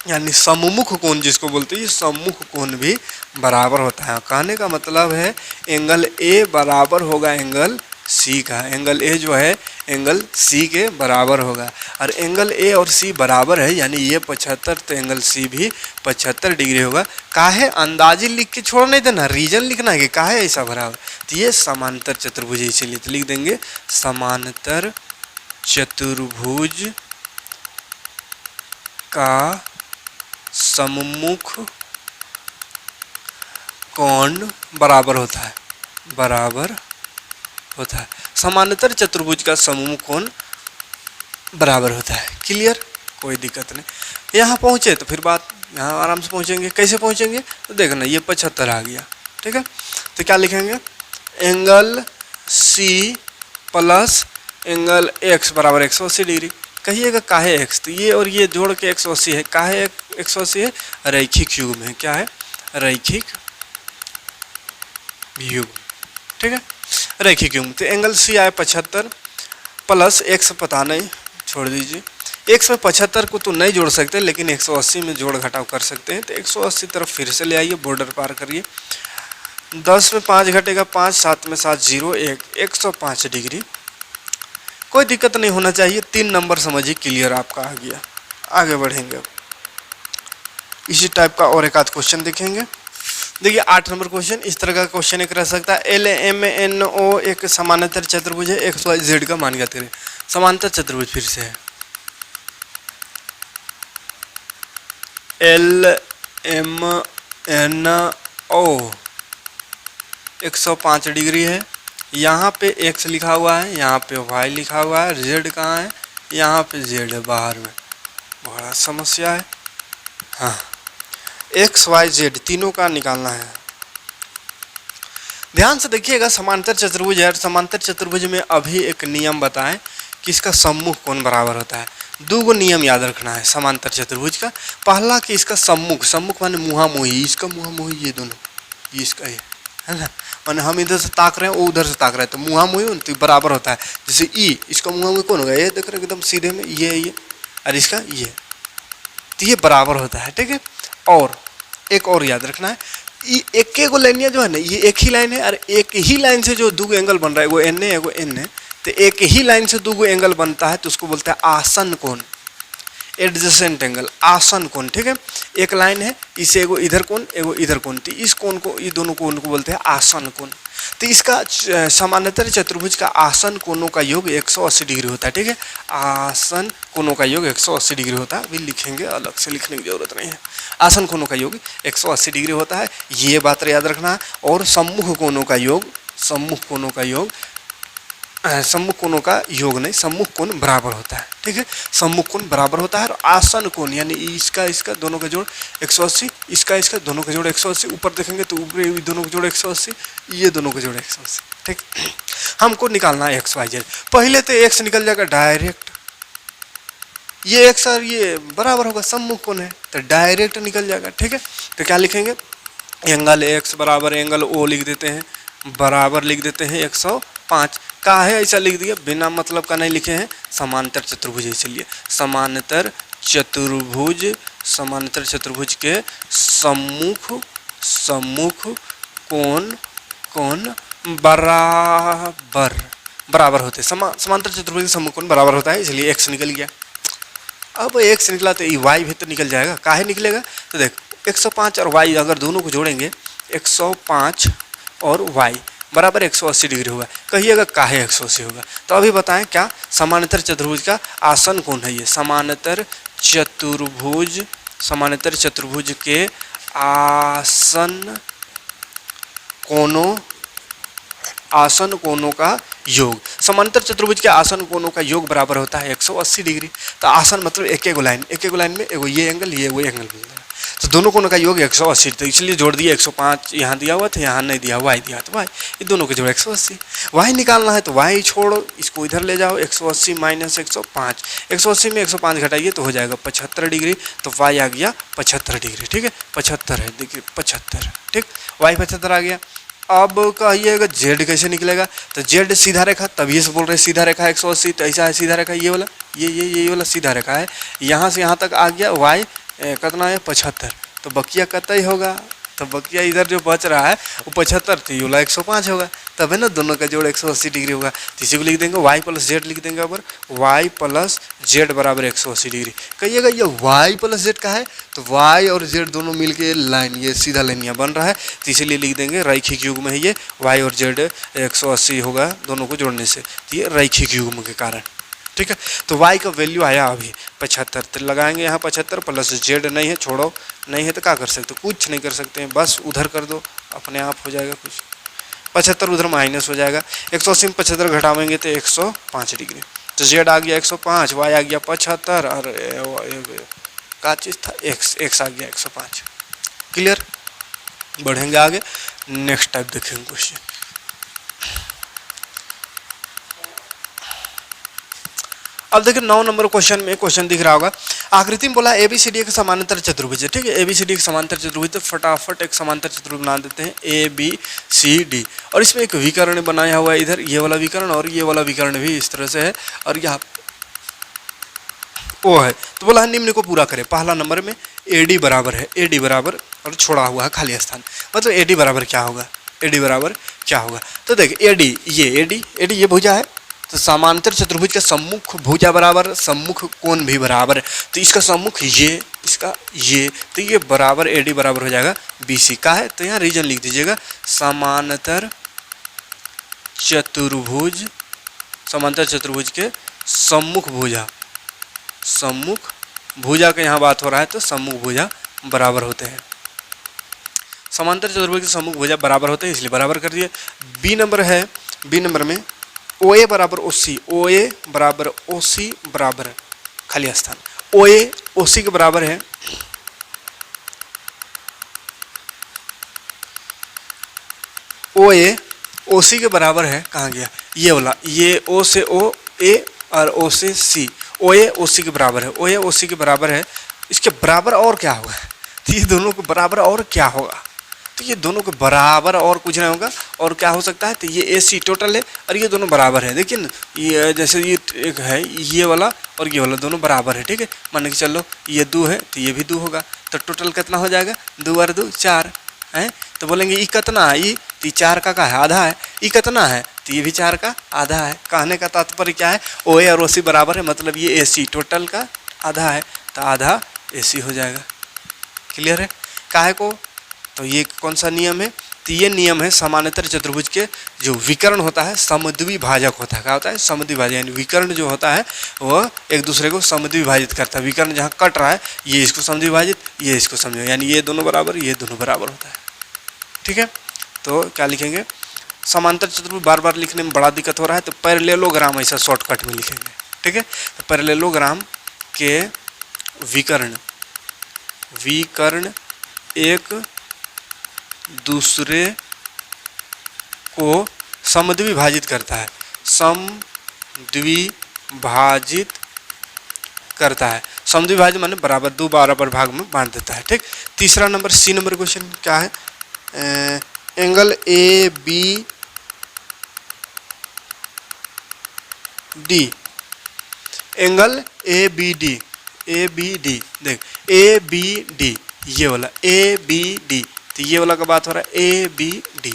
यानी सम्मुख कोण जिसको बोलते हैं, ये सम्मुख कोण भी बराबर होता है। कहने का मतलब है एंगल ए बराबर होगा एंगल सी का। एंगल ए जो है एंगल सी के बराबर होगा, और एंगल ए और सी बराबर है, यानी ये 75 तो एंगल सी भी 75 डिग्री होगा। काहे अंदाजी लिख के छोड़ नहीं देना, रीजन लिखना है कि काहे ऐसा बराबर। तो ये समांतर चतुर्भुज है, इसीलिए तो लिख देंगे समांतर चतुर्भुज का सम्मुख कोण बराबर होता है, बराबर होता है। समांतर चतुर्भुज का सम्मुख कोण बराबर होता है। क्लियर? कोई दिक्कत नहीं। यहाँ पहुँचे तो फिर बात यहाँ आराम से पहुँचेंगे। कैसे पहुँचेंगे? तो देखना ये 75 आ गया, ठीक है। तो क्या लिखेंगे? Angle C plus angle X बराबर 180 डिग्री। कहिएगा काहे एक्स? तो ये और ये जोड़ के 180 है। काहे 180 है? रैखिक युग्म है। क्या है? रैखिक युग्म, ठीक है, रैखिक युग्म। तो एंगल सी आए 75 प्लस एक्स पता नहीं, छोड़ दीजिए। एक्स में 75 को तो नहीं जोड़ सकते, लेकिन 180 में जोड़ घटाव कर सकते हैं। तो 180 तरफ फिर से ले आइए, बॉर्डर पार करिए। 10 में 5 घटेगा 5, 7 में 7 0 1, 105 डिग्री। कोई दिक्कत नहीं होना चाहिए। 3 नंबर समझिए क्लियर आपका आ गया। आगे बढ़ेंगे अब इसी टाइप का और एक आध क्वेश्चन देखेंगे। देखिए 8 नंबर क्वेश्चन इस तरह का क्वेश्चन एक रह सकता है। LMNO एक समांतर चतुर्भुज है, XYZ का मान ज्ञात करें। समांतर चतुर्भुज फिर से है, LMNO 105 डिग्री है। यहाँ पे x लिखा हुआ है, यहाँ पे y लिखा हुआ है, z कहाँ है? यहाँ पे z है बाहर में। बड़ा समस्या है। हाँ, x y z तीनों का निकालना है। ध्यान से देखिएगा, समांतर चतुर्भुज है। समांतर चतुर्भुज में अभी एक नियम बताएं कि इसका सम्मुख कोण बराबर होता है। 2 नियम याद रखना है समांतर चतुर्भुज का। पहला कि इसका सम्मुख, सम्मुख माने मुहामुही, इसका मुहामुही ये दोनों, ये इसका है ना, माने हम इधर से ताक रहे हैं, वो उधर से ताक रहे हैं, तो मुहामुही तो बराबर होता है। जैसे ई, इसका मुहामुही कौन होगा? ये देख रहे एकदम सीधे में, ये और इसका ये, तो ये बराबर होता है, ठीक है। और एक और याद रखना है, एक एक लाइन जो है ना, ये एक ही लाइन है, और एक ही लाइन से जो 2 एंगल बन रहा है, वो एन है, तो एक ही लाइन से 2 एंगल बनता है, तो उसको बोलते हैं आसन कोण। एडजेसेंट एंगल, आसन कोण, ठीक है। एक लाइन है, इसे एगो इधर कोण एगो इधर कोण, तो इस कोण को, ये दोनों कोण को बोलते हैं आसन कोण। तो इसका समानांतर चतुर्भुज का आसन कोणों का योग 180 डिग्री होता है, ठीक है। आसन कोणों का योग 180 डिग्री होता है, अभी लिखेंगे, अलग से लिखने की जरूरत नहीं है। आसन कोणों का योग 180 डिग्री होता है, ये बात याद रखना है। और सम्मुख कोणों का योग, सम्मुख कोणों का योग, सम्मुख कोणों का योग नहीं, सम्मुख कोण बराबर होता है, ठीक है। सम्मुख कोण बराबर होता है। और आसन कोण यानी इसका इसका दोनों का जोड़ 180, इसका इसका दोनों का जोड़ 180, ऊपर देखेंगे तो ऊपर दोनों का जोड़ 180, ये दोनों का जोड़ 180, ठीक। हमको निकालना है एक्स वाई जेड। पहले तो एक्स निकल जाएगा डायरेक्ट, ये एक्स और ये बराबर होगा, सम्मुख कोण है तो डायरेक्ट निकल जाएगा, ठीक है। तो क्या लिखेंगे, एंगल एक्स बराबर एंगल ओ लिख देते हैं, बराबर लिख देते हैं 105। का है ऐसा लिख दिया, बिना मतलब का नहीं लिखे हैं। समांतर चतुर्भुज, इसलिए समांतर चतुर्भुज, समांतर चतुर्भुज के सम्मुख, सम्मुख कोण, कोण बराबर, बराबर होते, समांतर चतुर्भुज के सम्मुख कोण बराबर होता है, इसलिए एक्स निकल गया। अब एक्स निकला तो वाई भी तो निकल जाएगा, काहे निकलेगा, तो देख 105 और वाई अगर दोनों को जोड़ेंगे 105 और वाई बराबर 180 डिग्री होगा। कहिएगा काहे 180 होगा, तो अभी बताएं क्या, समांतर चतुर्भुज का आसन कोण है ये, समांतर चतुर्भुज, समांतर चतुर्भुज के आसन कोणों, आसन कोणों का योग, समांतर चतुर्भुज के आसन कोणों का योग बराबर होता है 180 डिग्री। तो आसन मतलब एक एक लाइन, एक एक लाइन में एगो ये एंगल, ये वो एंगल मिलता है, तो दोनों कोणों का योग 180, तो इसलिए जोड़ दिया 105, यहाँ दिया हुआ था, यहाँ नहीं दिया, वाई दिया, तो वाई, ये दोनों के जोड़ 180। वाई निकालना है तो वाई छोड़ो, इसको इधर ले जाओ, 180 माइनस 105, 180 में 105 घटाइए तो हो जाएगा 75 डिग्री, तो वाई आ गया 75 डिग्री, ठीक है। 75 है, देखिए 75, ठीक, वाई 75 आ गया। अब कहिएगा जेड कैसे निकलेगा, तो जेड सीधा रेखा, तभी से बोल रहे सीधा रेखा 180, तो ऐसा है सीधा रेखा, ये वाला, ये वाला सीधा रेखा है, यहाँ से यहाँ तक आ गया, वाई कितना है 75, तो बकिया कतई होगा, तो बकिया इधर जो बच रहा है वो 75, तो ये वाला 105 होगा, तब है ना दोनों का जोड़ 180 डिग्री होगा। तो इसी को लिख देंगे वाई प्लस जेड लिख देंगे, ऊपर वाई प्लस जेड बराबर 180 डिग्री। कहिएगा ये वाई प्लस जेड का है, तो वाई और जेड दोनों मिलके लाइन, ये सीधा लाइन यहाँ बन रहा है, तो इसीलिए लिख देंगे रैखिक युग्म है ये, वाई और जेड 180 होगा दोनों को जोड़ने से, तो ये रैखिक युग्म के कारण, ठीक है। तो y का वैल्यू आया अभी 75, तो लगाएंगे यहाँ 75 प्लस जेड नहीं है, छोड़ो, नहीं है तो क्या कर सकते, कुछ नहीं कर सकते हैं, बस उधर कर दो, अपने आप हो जाएगा कुछ, 75 उधर माइनस हो जाएगा, 180 में 75 घटावेंगे तो 105 डिग्री, तो जेड आ गया 105, वाई आ गया 75, और क्या चीज़ था, एक्स आ गया 105। क्लियर, बढ़ेंगे आगे, नेक्स्ट टाइप देखेंगे क्वेश्चन। अब देखिए 9 नंबर क्वेश्चन में क्वेश्चन दिख रहा होगा, आकृति में बोला ABCD एक समांतर चतुर्भुज है, ठीक है। ABCD एक समांतर चतुर्भुज, तो फटाफट एक समांतर चतुर्भुज बना देते हैं ABCD, और इसमें एक विकर्ण बनाया हुआ है, इधर ये वाला विकर्ण और ये वाला विकर्ण भी इस तरह से है, और यहाँ वो है, तो बोला निम्न को पूरा करें। पहला नंबर में AD बराबर है, AD बराबर और छोड़ा हुआ है खाली स्थान, मतलब AD बराबर क्या होगा, AD बराबर क्या होगा, तो देख AD ये भुजा है, तो समांतर चतुर्भुज का सम्मुख भुजा बराबर सम्मुख कोण भी बराबर है, तो इसका सम्मुख ये, इसका ये, तो ये बराबर AD बराबर हो जाएगा BC का है, तो यहाँ रीजन लिख दीजिएगा, समांतर चतुर्भुज, समांतर चतुर्भुज के सम्मुख भुजा, सम्मुख भुजा का यहाँ बात हो रहा है, तो सम्मुख भुजा बराबर होते हैं, समांतर चतुर्भुज के सम्मुख भुजा बराबर होते हैं, इसलिए बराबर कर दिए। बी नंबर है, बी नंबर में OA बराबर OC, OA बराबर OC बराबर खाली स्थान, OA OC के बराबर है, OA OC के बराबर है, कहाँ गया ये वाला, ये O से O A और O से C, OA OC के बराबर है, OA OC के बराबर है, इसके बराबर और क्या होगा, तो ये दोनों को बराबर और क्या होगा, तो ये दोनों के बराबर और कुछ नहीं होगा, और क्या हो सकता है, तो ये AC टोटल है और ये दोनों बराबर है, देखिए ये जैसे ये एक है, ये वाला और ये वाला दोनों बराबर है, ठीक है। मान के चलो ये 2 है तो ये भी 2 होगा, तो टोटल कितना हो जाएगा, 2 और 2 4 है, तो बोलेंगे ये कितना है, ये 4 का है, आधा है, ये कितना है, तो ये भी 4 का आधा है। कहने का तात्पर्य क्या है, OA और OC बराबर है, मतलब ये AC टोटल का आधा है, तो आधा AC हो जाएगा। क्लियर है? काहे को? तो ये कौन सा नियम है? तो ये नियम है समानांतर चतुर्भुज के जो विकर्ण होता है समद्विभाजक होता है। क्या होता है? समद्विभाजक, यानी विकर्ण जो होता है वह एक दूसरे को समद्विभाजित करता है। विकर्ण जहाँ कट रहा है ये इसको समद्विभाजित, ये इसको समझो, यानी ये दोनों बराबर, ये दोनों बराबर होता है। ठीक है, तो क्या लिखेंगे? समांतर चतुर्भुज बार बार लिखने में बड़ा दिक्कत हो रहा है तो पैरेललोग्राम ऐसा शॉर्टकट में लिखेंगे। ठीक है, तो पैरेललोग्राम के विकर्ण एक दूसरे को समद्विभाजित करता है, समद्विभाजित करता है। समद्विभाजित माने बराबर, दो बराबर भाग में बांट देता है। ठीक, तीसरा नंबर सी नंबर क्वेश्चन क्या है? एंगल ABD, एंगल ABD देख ABD, ये वाला ABD, तो ये वाला का बात हो रहा है ABD,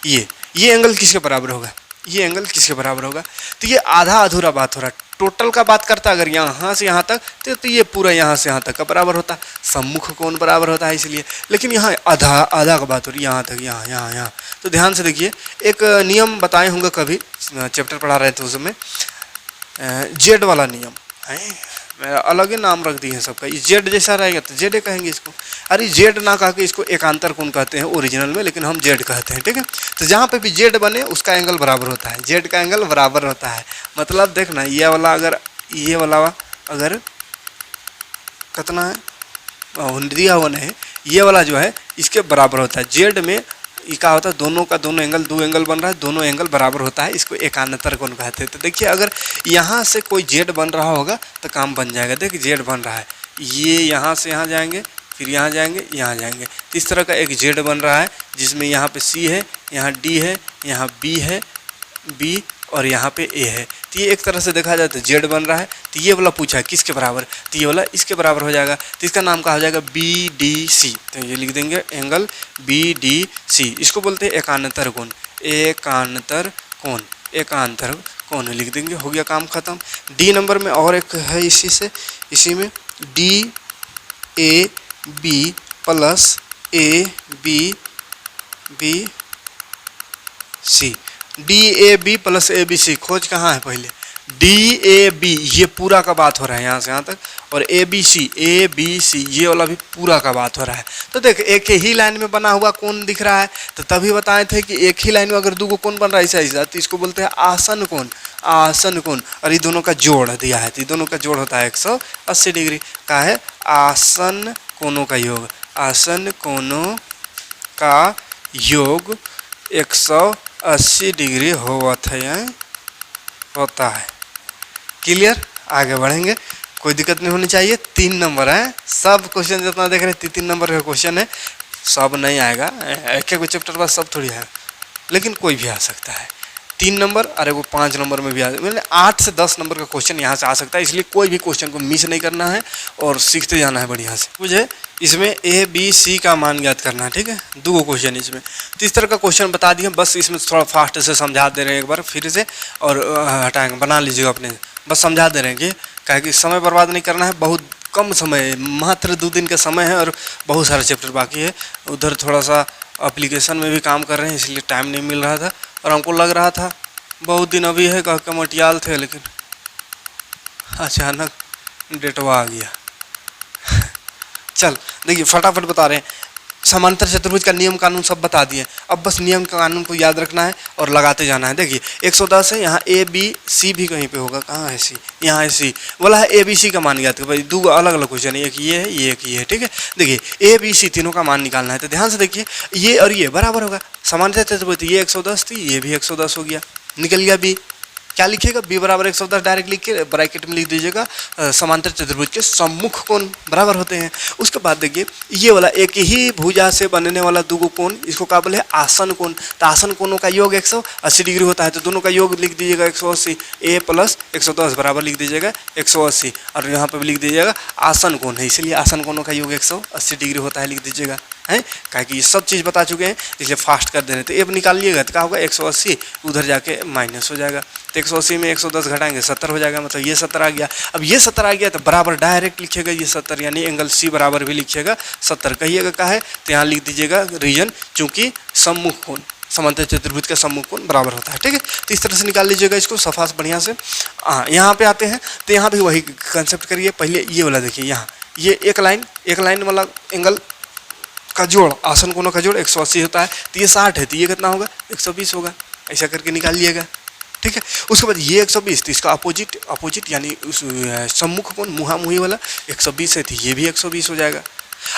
ये एंगल किसके बराबर होगा? ये एंगल किसके बराबर होगा? तो ये आधा अधूरा बात हो रहा है। टोटल का बात करता अगर यहाँ से यहाँ तक तो ये पूरा यहाँ से यहाँ तक का बराबर होता, सम्मुख कोण बराबर होता है इसलिए। लेकिन यहाँ आधा का बात हो रही है, यहाँ तक, यहाँ। तो ध्यान से देखिए, एक नियम बताए होंगे कभी, चैप्टर पढ़ा रहे थे उसमें, जेड वाला नियम है, मेरा अलग ही नाम रख दिए हैं सबका। ये जेड जैसा रहेगा तो जेड कहेंगे इसको। अरे जेड ना कह के इसको एकांतर कोण कहते हैं ओरिजिनल में, लेकिन हम जेड कहते हैं। ठीक है, तो जहाँ पे भी जेड बने उसका एंगल बराबर होता है, जेड का एंगल बराबर होता है। मतलब देखना, ये वाला अगर कितना है दिया हुआ नहीं, ये वाला जो है इसके बराबर होता है। जेड में ये क्या होता है? दोनों का दोनों एंगल, दो एंगल बन रहा है, दोनों एंगल बराबर होता है, इसको एकांतर कोण कहते हैं। तो देखिए, अगर यहाँ से कोई जेड बन रहा होगा तो काम बन जाएगा। देखिए जेड बन रहा है, ये यहाँ से यहाँ जाएंगे, फिर यहाँ जाएंगे, यहाँ जाएंगे। तो इस तरह का एक जेड बन रहा है जिसमें यहाँ पे C है, यहाँ D है, यहाँ B है, B और यहाँ पे A है। तो ये एक तरह से देखा जाए तो जेड बन रहा है। तो ये वाला पूछा है किसके बराबर, तो ये वाला इसके बराबर हो जाएगा। तो इसका नाम क्या हो जाएगा? BDC। तो ये लिख देंगे एंगल BDC। इसको बोलते हैं एकांतर कोण, एकांतर कोण लिख देंगे, हो गया काम खत्म। डी नंबर में और एक है इसी में DAB plus ABC, DAB plus ABC। खोज कहाँ है? पहले DAB, ये पूरा का बात हो रहा है यहाँ से यहाँ तक, और ABC ये वाला भी पूरा का बात हो रहा है। तो देख, एक ही लाइन में बना हुआ कोण दिख रहा है, तो तभी बताए थे कि एक ही लाइन में अगर दो कोण बन रहा है ऐसा तो इसको बोलते हैं आसन कोण। और ये दोनों का जोड़ दिया है, तो ये दोनों का जोड़ होता है 180 डिग्री का है आसन कोणों का योग। आसन कोणों का योग 180 डिग्री होता है। क्लियर? आगे बढ़ेंगे, कोई दिक्कत नहीं होनी चाहिए। 3 नंबर है, सब क्वेश्चन जितना देख रहे हैं 3 नंबर का क्वेश्चन है, सब नहीं आएगा, एक एक चैप्टर बाद सब थोड़ी है, लेकिन कोई भी आ सकता है। 3 नंबर, अरे वो 5 नंबर में भी आ, मतलब 8 से 10 नंबर का क्वेश्चन यहाँ से आ सकता है। इसलिए कोई भी क्वेश्चन को मिस नहीं करना है और सीखते जाना है बढ़िया से। मुझे इसमें ABC का मान ज्ञात करना है। ठीक है, 2 क्वेश्चन इसमें। तो इस तरह का क्वेश्चन बता दिए, बस इसमें थोड़ा फास्ट से समझा दे रहे हैं एक बार फिर से, और हटाएंगे, बना लीजिएगा अपने, बस समझा दे रहे हैं कि समय बर्बाद नहीं करना है। बहुत कम समय, मात्र 2 दिन का समय है और बहुत सारे चैप्टर बाकी है। उधर थोड़ा सा एप्लीकेशन में भी काम कर रहे हैं, इसलिए टाइम नहीं मिल रहा था, और हमको लग रहा था बहुत दिन अभी है कह के मटियाल थे, लेकिन अचानक डेटवा आ गया। चल देखिए, फटाफट बता रहे हैं। समांतर चतुर्भुज का नियम कानून सब बता दिए, अब बस नियम कानून को याद रखना है और लगाते जाना है। देखिए 110 है, यहाँ ABC भी कहीं पे होगा, कहाँ है C? यहाँ है C, बोला है ABC का मान ज्ञात करो। भाई 2 अलग अलग क्वेश्चन है, एक ये है, एक ये है। ठीक है, देखिए ABC तीनों का मान निकालना है। तो ध्यान से देखिए, ये और ये बराबर होगा। समांतर चतुर्भुज, ये 110 थी, ये भी 110 हो गया, निकल गया B। क्या लिखिएगा? B बराबर 110 डायरेक्ट लिख के ब्रैकेट में लिख दीजिएगा, समांतर चतुर्भुज के सम्मुख कोण बराबर होते हैं। उसके बाद देखिए, ये वाला एक ही भुजा से बनने वाला 2 कोण, इसको क्या बोले? आसन कोण। तो आसन कोणों का योग 180 डिग्री होता है, तो दोनों का योग लिख दीजिएगा 180। A प्लस 110 बराबर लिख दीजिएगा 180, और यहाँ पर भी लिख दीजिएगा आसन कोण है, इसलिए आसन कोणों का योग 180 डिग्री होता है, लिख दीजिएगा। हैं, क्या कि ये सब चीज़ बता चुके हैं इसलिए फास्ट कर दे रहे। तो अब निकालिएगा तो क्या होगा 180, उधर जाके माइनस हो जाएगा। तो 180 में 110 घटाएंगे 70 हो जाएगा, मतलब ये 70 आ गया। अब ये 70 आ गया तो बराबर डायरेक्ट लिखिएगा ये 70, यानी एंगल सी बराबर भी लिखिएगा 70। कहिएगा क्या है तो यहाँ लिख दीजिएगा रीजन, चूँकि सम्मुख कोण समांतर चतुर्भुज का सम्मुख कोण बराबर होता है। ठीक है, तो इस तरह से निकाल लीजिएगा इसको सफा बढ़िया से। हाँ, यहाँ पे आते हैं तो यहाँ भी वही कंसेप्ट करिए। पहले ये वाला देखिए, यहाँ ये एक लाइन वाला एंगल का जोड़, आसन कोणों का जोड़ 180 होता है, तो ये 60 है, तो ये कितना होगा 120 होगा। ऐसा करके निकाल लिएगा। ठीक है, उसके बाद ये 120, तो इसका अपोजिट यानी उस सम्मुख कोण मुहामुही वाला 120 है, तो ये भी 120 हो जाएगा।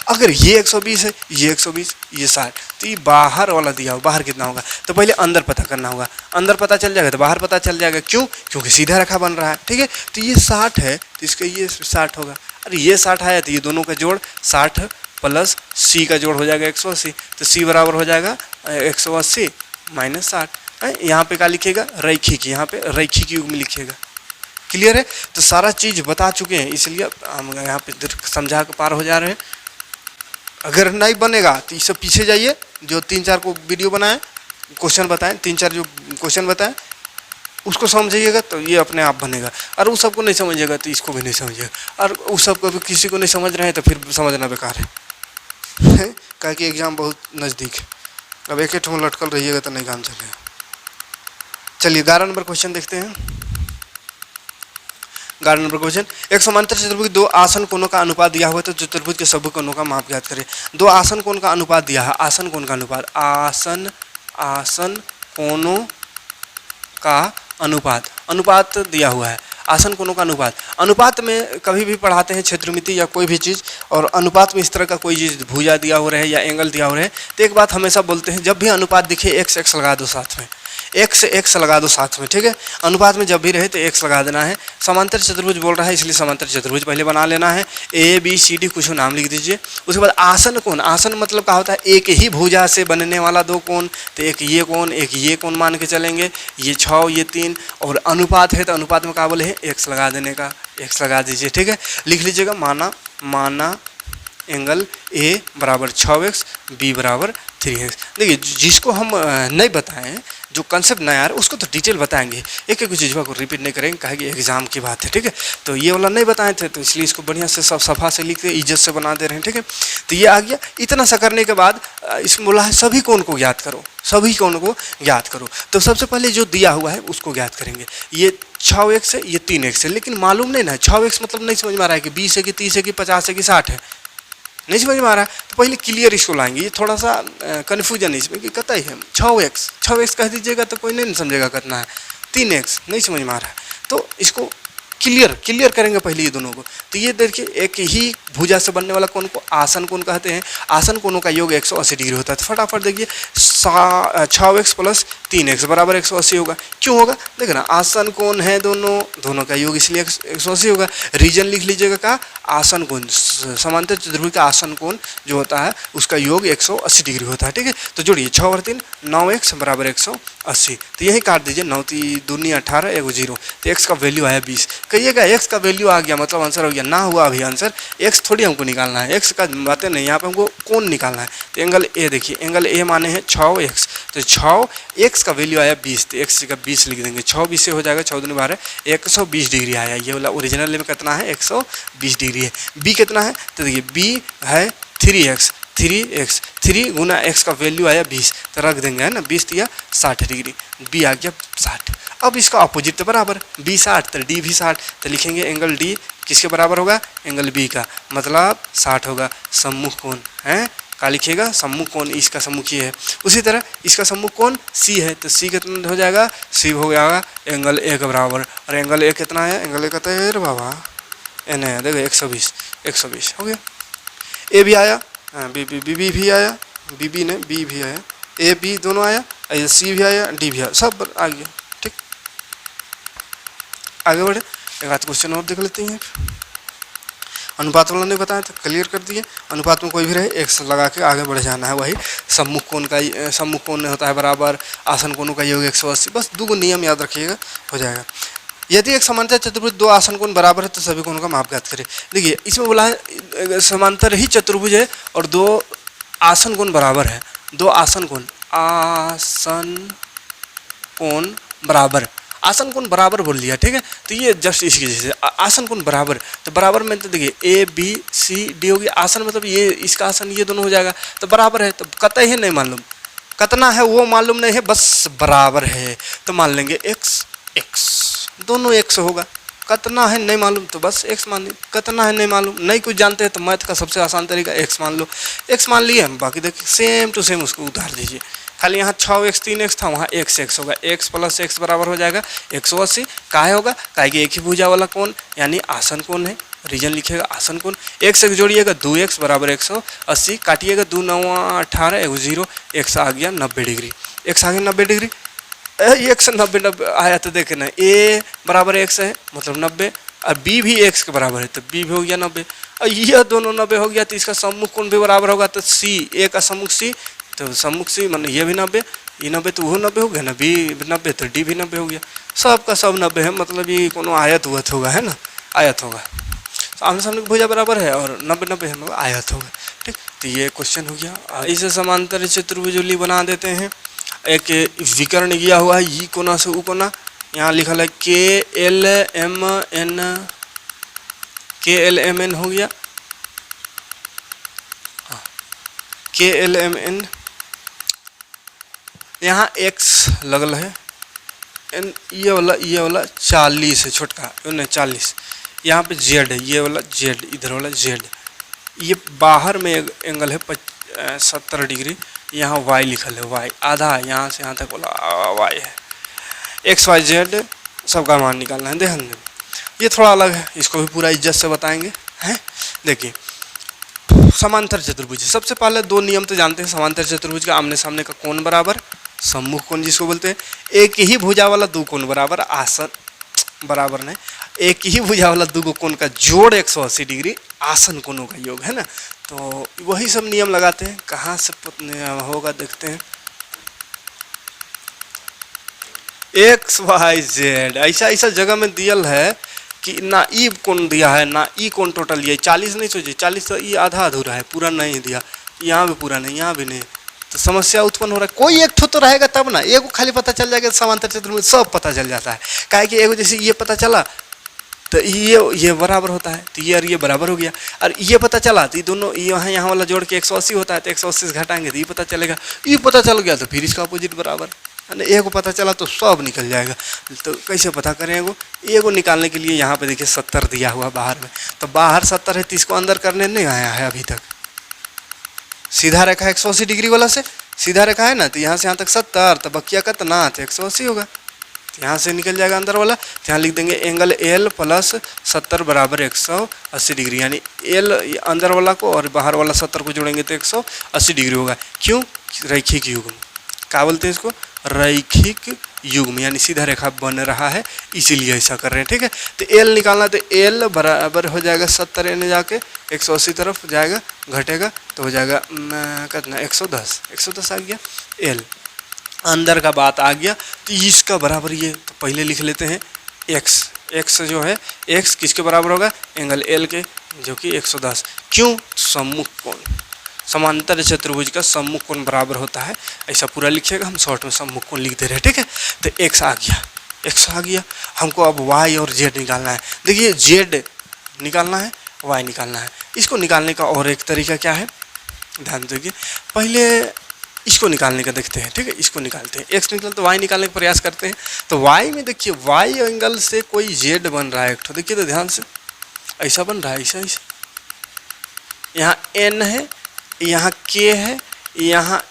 अगर ये 120 है, ये 120, ये 60, तो ये बाहर वाला दिया हो, बाहर कितना होगा तो पहले अंदर पता करना होगा। अंदर पता चल जाएगा तो बाहर पता चल जाएगा, क्यों? क्योंकि सीधा रेखा बन रहा है। ठीक है, तो ये 60 है तो इसका ये 60 होगा। अरे ये 60 आया तो ये दोनों का जोड़ 60 प्लस सी का जोड़ हो जाएगा 180, तो सी बराबर हो जाएगा 180 माइनस 60। यहाँ पे क्या लिखिएगा रैखिक, यहाँ पे रैखिक युग में लिखिएगा। क्लियर है? तो सारा चीज़ बता चुके हैं, इसलिए हम यहाँ पे समझा के पार हो जा रहे हैं। अगर नहीं बनेगा तो इसे पीछे जाइए, जो 3-4 को वीडियो बनाए, क्वेश्चन बताएं, 3-4 जो क्वेश्चन बताएं उसको समझिएगा तो ये अपने आप बनेगा। और उस सबको नहीं समझिएगा तो इसको भी नहीं समझिएगा, और उस सब को भी किसी को नहीं समझ रहे हैं तो फिर समझना बेकार है। क्या कि एग्ज़ाम बहुत नज़दीक है, अब एक एक में लटकल रहिएगा तो नहीं काम चलेगा। चलिए 11 नंबर क्वेश्चन देखते हैं। 11 नंबर क्वेश्चन, एक समांतर चतुर्भुज दो आसन कोणों का अनुपात दिया हुआ है, तो चतुर्भुज के सभी कोणों का माप ज्ञात करें। दो आसन कोण का अनुपात दिया है, आसन कोण का अनुपात, आसन कोणों का अनुपात दिया हुआ है, आसन कोणों का अनुपात में कभी भी पढ़ाते हैं क्षेत्रमिति या कोई भी चीज़, और अनुपात में इस तरह का कोई चीज़ भुजा दिया हो रहा है या एंगल दिया हो रहा है, तो एक बात हमेशा बोलते हैं, जब भी अनुपात दिखे x लगा दो साथ में, x लगा दो साथ में। ठीक है, अनुपात में जब भी रहे तो x लगा देना है। समांतर चतुर्भुज बोल रहा है इसलिए समांतर चतुर्भुज पहले बना लेना है, ABCD कुछ नाम लिख दीजिए। उसके बाद आसन कोण, आसन मतलब क्या होता है एक ही भुजा से बनने वाला दो कोण, तो एक ये कोण मान के चलेंगे, ये 6 ये 3, और अनुपात है तो अनुपात में क्या बोले हैं x लगा देने का, x लगा दीजिए। ठीक है, लिख लीजिएगा माना एंगल A बराबर 6x, B बराबर 3x। देखिए जिसको हम नहीं बताएं, जो कंसेप्ट नया है उसको तो डिटेल बताएंगे, एक एक चीज़ को रिपीट नहीं करेंगे, कहेंगे एग्जाम की बात है। ठीक है, तो ये वाला नहीं बताए थे तो इसलिए इसको बढ़िया से सब सफा से लिख के इज्जत से बना दे रहे हैं। ठीक है, तो ये आ गया। इतना सा करने के बाद इसमें बोला है सभी कोण को ज्ञात करो, सभी कोण को ज्ञात करो। तो सबसे पहले जो दिया हुआ है उसको ज्ञात करेंगे। ये 6x है, ये 3x है, लेकिन मालूम नहीं ना 6x मतलब नहीं समझ में आ रहा है कि 20 है कि 30 है कि 50 है कि 60 है, नहीं समझ में आ रहा है, तो पहले क्लियर इसको लाएंगे। ये थोड़ा सा कन्फ्यूजन है इसमें कि कतई है 6x कह दीजिएगा तो कोई नहीं समझेगा कितना है, 3x नहीं समझ में आ रहा है, तो इसको क्लियर करेंगे पहले ये दोनों को। तो ये देखिए एक ही भुजा से बनने वाला कोण को आसन कोण कहते हैं, आसन कोणों का योग 180 डिग्री होता है। तो फटाफट देखिए 6x प्लस 3x बराबर 180 होगा। क्यों होगा देखो ना, आसन कोण है दोनों का योग इसलिए 180 होगा। रीजन लिख लीजिएगा का आसन कोण, समांतर चतुर्भुज का आसन कोण जो होता है उसका योग 180 डिग्री होता है। ठीक है, तो जोड़िए 6 और 3 9x बराबर 180, तो यही काट दीजिए, 9 दूनी 18 1 0, तो x का वैल्यू आया 20। कहिएगा x का वैल्यू आ गया मतलब आंसर हो गया, ना हुआ अभी आंसर, x थोड़ी हमको निकालना है, x का बातें नहीं, यहाँ पे हमको कोण निकालना है। तो एंगल A देखिए, एंगल A माने हैं 6x, तो 6x का वैल्यू आया 20, तो x का 20 लिख देंगे, 6 20 से हो जाएगा 14 12 120 डिग्री आया। ये वाला ओरिजिनल में कितना है 120 डिग्री है। B कितना है तो देखिए B है 3x 3 गुना x का वैल्यू आया 20, तो रख देंगे है ना, 20 दिया 60 डिग्री, B आ गया 60। अब इसका अपोजिट तो बराबर B 60 तो D भी 60, तो लिखेंगे एंगल D किसके बराबर होगा एंगल B का, मतलब 60 होगा। सम्मुख कोण है का लिखिएगा सम्मुख कोण, इसका सम्मुख ही है। उसी तरह इसका सम्मुख कोण C है, तो C कितना हो जाएगा, C हो जाएगा एंगल A के बराबर। और एंगल A कितना है, एंगल A कहते हैं बाबा N है, देखो 120 हो गया। A भी आया, B भी आया, B ने B भी आया, A B दोनों आया, C भी आया, D भी आया, सब आ गया। ठीक, आगे बढ़े, एक आध क्वेश्चन और देख लेते हैं। अनुपात वाला नहीं बताया तो क्लियर कर दिए, अनुपात में कोई भी रहे x लगा के आगे बढ़ जाना है। वही सम्मुख कोण होता है बराबर आसन कोणों का योग 180, बस 2 नियम याद रखिएगा हो जाएगा। यदि एक समांतर चतुर्भुज 2 आसन कोण बराबर है तो सभी कोणों का माप ज्ञात करें। देखिए इसमें बोला है समांतर ही चतुर्भुज है और 2 आसन कोण बराबर है, दो आसन कोण, आसन कोण बराबर, आसन कोण बराबर बोल दिया, ठीक है। तो ये जस्ट इसकी जैसे आसन कोण बराबर, तो बराबर में तो देखिए ए बी सी डी होगी, आसन मतलब ये इसका आसन ये दोनों हो जाएगा, तो बराबर है, तो कतई है नहीं मालूम, कितना है वो मालूम नहीं है, बस बराबर है, तो मान लेंगे एक्स एक्स, दोनों एक्स होगा। कितना है नहीं मालूम तो बस एक्स मान लीजिए, कितना है नहीं मालूम, नहीं कुछ जानते हैं तो मैथ का सबसे आसान तरीका एक्स मान लो, एक्स मान लिए हम, बाकी देखिए सेम टू सेम उसको उतार दीजिए। खाली यहाँ 6x 3x था, वहाँ x होगा, x प्लस x बराबर हो जाएगा 180। काहे होगा, काहे कि एक ही भुजा वाला कोण यानी आसन कोण है, रीजन लिखिएगा आसन कोण, x एक जोड़िएगा 2x बराबर 180, काटिएगा 2 9 18 1 0, x आ गया 90 डिग्री, x आ गया 90 डिग्री, x 90 आया तो देखे ना, a बराबर x है मतलब 90, और b भी x के बराबर है तो b भी हो गया 90, और यह दोनों 90 हो गया, तो इसका सम्मुख कोण भी बराबर होगा, तो c a का सम्मुख c, तो सम्मुख सी मतलब ये भी 90, ये 90 तो वो 90 हो गया ना, बी 90 तो डी भी 90 हो गया, सब का सब 90 है, मतलब ये कोनो आयत हुआ होगा, है ना, आयत होगा, आमने सामने की भुजा बराबर है और 90 90 है, आयत होगा, ठीक। तो ये क्वेश्चन हो गया। इसे समांतर चतुर्भुज बना देते हैं। एक विकर्ण किया हुआ है ई कोना से ऊ कोना, यहाँ लिखा है KLMN हो गया, KLMN, यहाँ x लगल है, एन ये वाला 40 है, छोटका नहीं 40, यहाँ पे z है, ये वाला z, इधर वाला z, ये बाहर में एंगल है 70 डिग्री, यहाँ y लिखल है, y आधा, यहाँ से यहाँ तक वाला y है, x y z सबका मान निकालना है, ध्यान दें। ये थोड़ा अलग है, इसको भी पूरा इज्जत से बताएंगे, हैं। देखिए समांतर चतुर्भुज, सबसे पहले दो नियम तो जानते हैं, समांतर चतुर्भुज का आमने सामने का कोण बराबर, सम्मुख कोण जिसको बोलते हैं, एक ही भुजा वाला दो कोण बराबर, आसन बराबर नहीं, एक ही भुजा वाला दो कोण का जोड़ 180 डिग्री आसन कोणों का योग, है ना। तो वही सब नियम लगाते हैं, कहाँ से होगा देखते हैं, एक्स वाई जेड ऐसा ऐसा जगह में दियल है कि ना ई कोण दिया है ना ई कोण टोटल, ये 40 नहीं सोचिए, 40 तो ये आधा अधूरा है, पूरा नहीं दिया, यहाँ भी पूरा नहीं, यहाँ भी नहीं, तो समस्या उत्पन्न हो रहा है। कोई एक तो रहेगा तब ना, एक को खाली पता चल जाएगा, समांतर चतुर्भुज सब पता चल जाता है, काहे कि एगो जैसे ये पता चला तो ये बराबर होता है, तो ये और ये बराबर हो गया, और ये पता चला तो ये दोनों यहाँ वाला जोड़ के 180 होता है, तो 180 से घटाएंगे तो ये पता चलेगा, ये पता चल गया तो फिर इसका अपोजिट बराबर, है ना। एगो पता चला तो सब निकल जाएगा, तो कैसे पता करें एगो निकालने के लिए यहाँ पे देखिए 70 दिया हुआ बाहर में, तो बाहर 70 है तो इसको अंदर करने नहीं आया है अभी तक, सीधा रेखा 180 डिग्री वाला से सीधा रेखा है ना, तो यहाँ से यहाँ तक 70, तो बकिया कितना, तो 180 होगा, तो यहाँ से निकल जाएगा अंदर वाला, तो यहाँ लिख देंगे एंगल एल प्लस 70 बराबर 180 डिग्री, यानी एल अंदर वाला को और बाहर वाला 70 को जोड़ेंगे तो 180 डिग्री होगा। क्यों, रैखिक युग्म, क्या बोलते हैं इसको, रैखिक युग्म, यानी सीधा रेखा बन रहा है इसीलिए ऐसा कर रहे हैं, ठीक है। तो एल निकालना, तो एल बराबर हो जाएगा 70 ने जाके 180 तरफ जाएगा, घटेगा तो हो जाएगा कितना 110 आ गया, एल अंदर का बात आ गया। तो इसका बराबर ये तो पहले लिख लेते हैं एक्स जो है, एक्स किसके बराबर होगा, एंगल एल के, जो कि 110। क्यों, सम्मुख कोण, समांतर चतुर्भुज का सम्मुख कोण बराबर होता है, ऐसा पूरा लिखिएगा, हम शॉर्ट में सम्मुख कोण लिख दे रहे हैं, ठीक है। तो एक्स आ गया, हमको अब वाई और जेड निकालना है। देखिए जेड निकालना है, वाई निकालना है। इसको निकालने का और एक तरीका क्या है, ध्यान दीजिए, पहले इसको निकालने का देखते हैं, ठीक है। इसको निकालते हैं, एक्स निकल तो वाई निकालने का प्रयास करते हैं। तो वाई में देखिए, वाई एंगल से कोई जेड बन रहा है एक, देखिए तो ध्यान से, ऐसा बन रहा है, ऐसा यहाँ एन है, यहाँ के है, यहाँ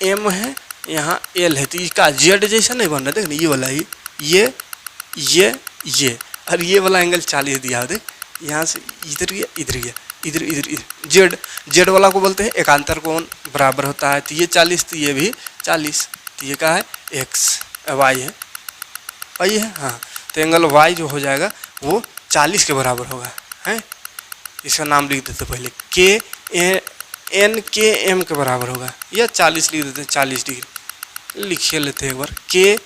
एम है, यहाँ एल है, तो इसका जेड जैसा नहीं बन रहा, देख ये वाला ये और ये वाला एंगल 40 दिया है, देख यहाँ से इधर गया, इधर गया, इधर जेड वाला को बोलते हैं एकांतर कोण बराबर होता है। तो ये 40, तो ये भी 40, तो ये क्या है, एक्स वाई है, हाँ। तो एंगल वाई जो हो जाएगा वो 40 के बराबर होगा, है। इसका नाम लिख देते पहले, के एन के एम के बराबर होगा, या 40 लिख देते हैं, 40 डिग्री लिख लेते हैं एक बार, के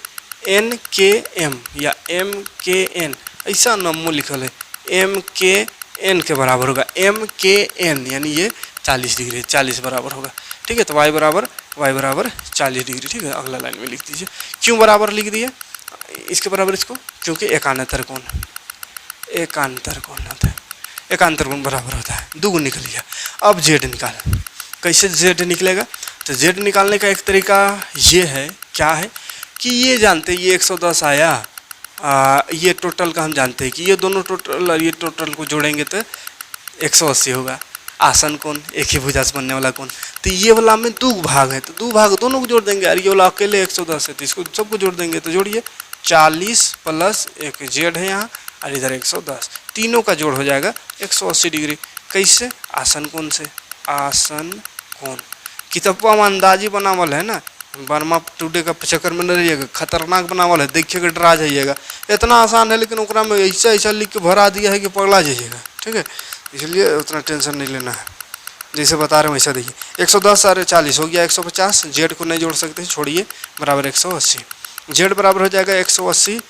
एन के एम या एम के एन, ऐसा नमो लिखल है, एम के एन के बराबर होगा, एम के एन यानी ये 40 डिग्री है, 40 बराबर होगा। ठीक है, तो y बराबर 40 डिग्री। ठीक है, अगला लाइन में लिख दीजिए। क्यों बराबर लिख दिए इसके बराबर इसको? क्योंकि एकांतर कोण होता है, एकांतर कोण बराबर होता है। दुगुन निकल गया। अब z निकाल। कैसे z निकलेगा? तो z निकालने का एक तरीका ये है, क्या है कि ये जानते हैं ये 110 आया, ये टोटल का हम जानते हैं कि ये दोनों टोटल और ये टोटल को जोड़ेंगे तो 180 होगा। आसन कोण एक ही भुजा से बनने वाला कोण, तो ये वाला में दो भाग है, तो दो भाग दोनों को जोड़ देंगे। और ये वाला अकेले 110 है, तो इसको सबको जोड़ देंगे। तो जोड़िए 40 प्लस एक z है यहाँ, और इधर 110, तीनों का जोड़ हो जाएगा 180 डिग्री। कैसे? आसन कोण से। आसन कोण किताबा में अंदाजी बनावल है ना, वर्मा टुडे का चक्कर में न रहिएगा, खतरनाक बनावल है, देखिएगा डरा जाइएगा। इतना आसान है लेकिन ओकरा में ऐसा ऐसा लिख के भरा दिया है कि पगला जाइएगा। ठीक है, इसलिए उतना टेंशन नहीं लेना है, जैसे बता रहे हैं वैसा देखिए। 110 और 40 हो गया 150, जेड को नहीं जोड़ सकते, छोड़िए, बराबर 180। जेड बराबर हो जाएगा 180,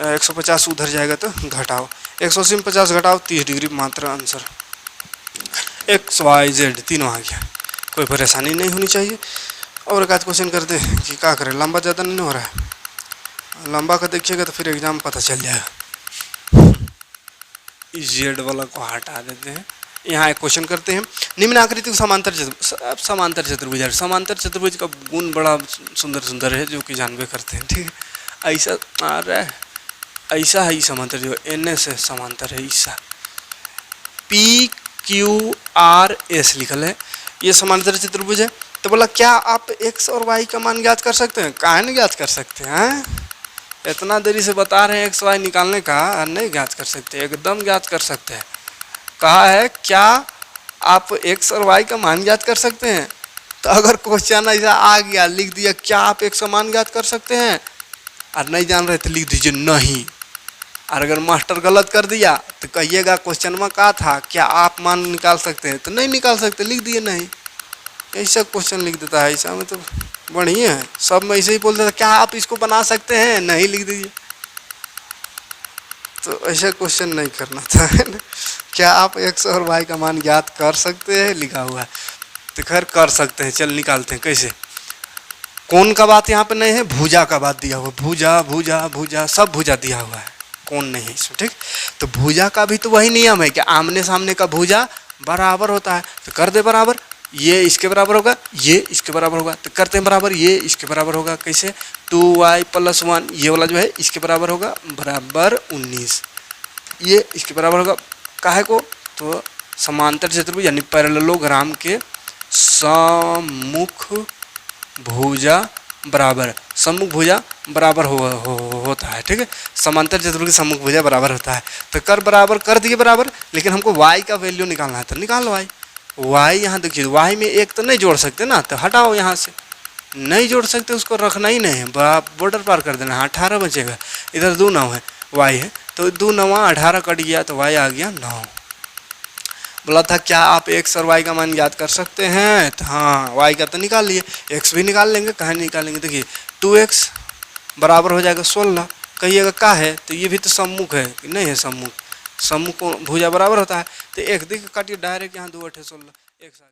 150 उधर जाएगा तो घटाओ, 180 में 50 घटाओ 30 डिग्री मात्र आंसर। एक्स वाई जेड तीनों आ गया, कोई परेशानी नहीं होनी चाहिए। और एक आध क्वेश्चन करते हैं कि क्या करें, लंबा ज़्यादा नहीं हो रहा है, लंबा का देखिएगा तो फिर एग्जाम पता चल जाएगा। इस जेड वाला को हटा देते हैं। यहाँ एक क्वेश्चन करते हैं, निम्न आकृति को समांतर चतुर्भुज, समांतर चतुर्भुज का गुण बड़ा सुंदर सुंदर है जो कि जानबे करते हैं। ठीक है, ऐसा आ रहा है, ऐसा है समांतर, जो एन से समांतर है, ऐसा पी क्यू आर एस लिखल है, ये समांतर चतुर्भुज है। तो बोला क्या आप x और y का मान ज्ञात कर सकते हैं? काहे नहीं ज्ञात कर सकते हैं? इतना देरी से बता रहे हैं x y निकालने का, और नहीं ज्ञात कर सकते? एकदम ज्ञात कर सकते हैं। कहा है क्या आप x और y का मान ज्ञात कर सकते हैं? तो अगर क्वेश्चन ऐसा आ गया, लिख दिया क्या आप x का मान ज्ञात कर सकते हैं, और नहीं जान रहे तो लिख दीजिए नहीं। और अगर मास्टर गलत कर दिया तो कहिएगा क्वेश्चन में कहा था क्या आप मान निकाल सकते हैं, तो नहीं निकाल सकते, लिख दिए नहीं। ऐसा क्वेश्चन लिख देता है, ऐसा में तो बढ़िया है, सब में ऐसे ही बोल देता क्या आप इसको बना सकते हैं, नहीं लिख दीजिए। तो ऐसा क्वेश्चन नहीं करना था, है ना। क्या आप x और y का मान ज्ञात कर सकते हैं लिखा हुआ है, तो खैर कर सकते हैं। चल निकालते हैं कैसे। कोण का बात यहाँ पे नहीं है, भुजा का बात दिया हुआ, भुजा भुजा भुजा सब भुजा दिया हुआ है, कोण नहीं है इसमें। ठीक, तो भुजा का भी तो वही नियम है कि आमने सामने का भुजा बराबर होता है। तो कर दे बराबर, ये इसके बराबर होगा, ये इसके बराबर होगा, तो करते हैं बराबर, ये इसके बराबर होगा। कैसे? 2y + 1, ये वाला जो है इसके बराबर होगा, बराबर 19, ये इसके बराबर होगा। काहे को? तो समांतर चतुर्भुज यानी पैरेललोग्राम के सम्मुख भुजा बराबर, सम्मुख भुजा बराबर होता है। ठीक है, समांतर चतुर्भुज के सम्मुख भुजा बराबर होता है। तो कर बराबर कर दिए बराबर, लेकिन हमको y का वैल्यू निकालना है, तो निकाल लो y यहाँ देखिए, y में एक तो नहीं जोड़ सकते ना, तो हटाओ यहाँ से, नहीं जोड़ सकते उसको रखना ही नहीं है, बॉर्डर पार कर देना है, 18 बचेगा। इधर 2 9 है, y है, तो 2 9 18 कट गया, तो y आ गया 9। बोला था क्या आप x और y का मान ज्ञात कर सकते हैं, तो हाँ y का तो निकाल लिए, x भी निकाल लेंगे, कहाँ निकालेंगे। देखिए 2x बराबर हो जाएगा 16, कहिएगा का है, तो ये भी तो सम्मुख है कि नहीं है, सम्मुख, सम्मुख भुजा बराबर होता है। तो एक दिख काटिए डायरेक्ट, यहाँ 2 8 16 एक साथ।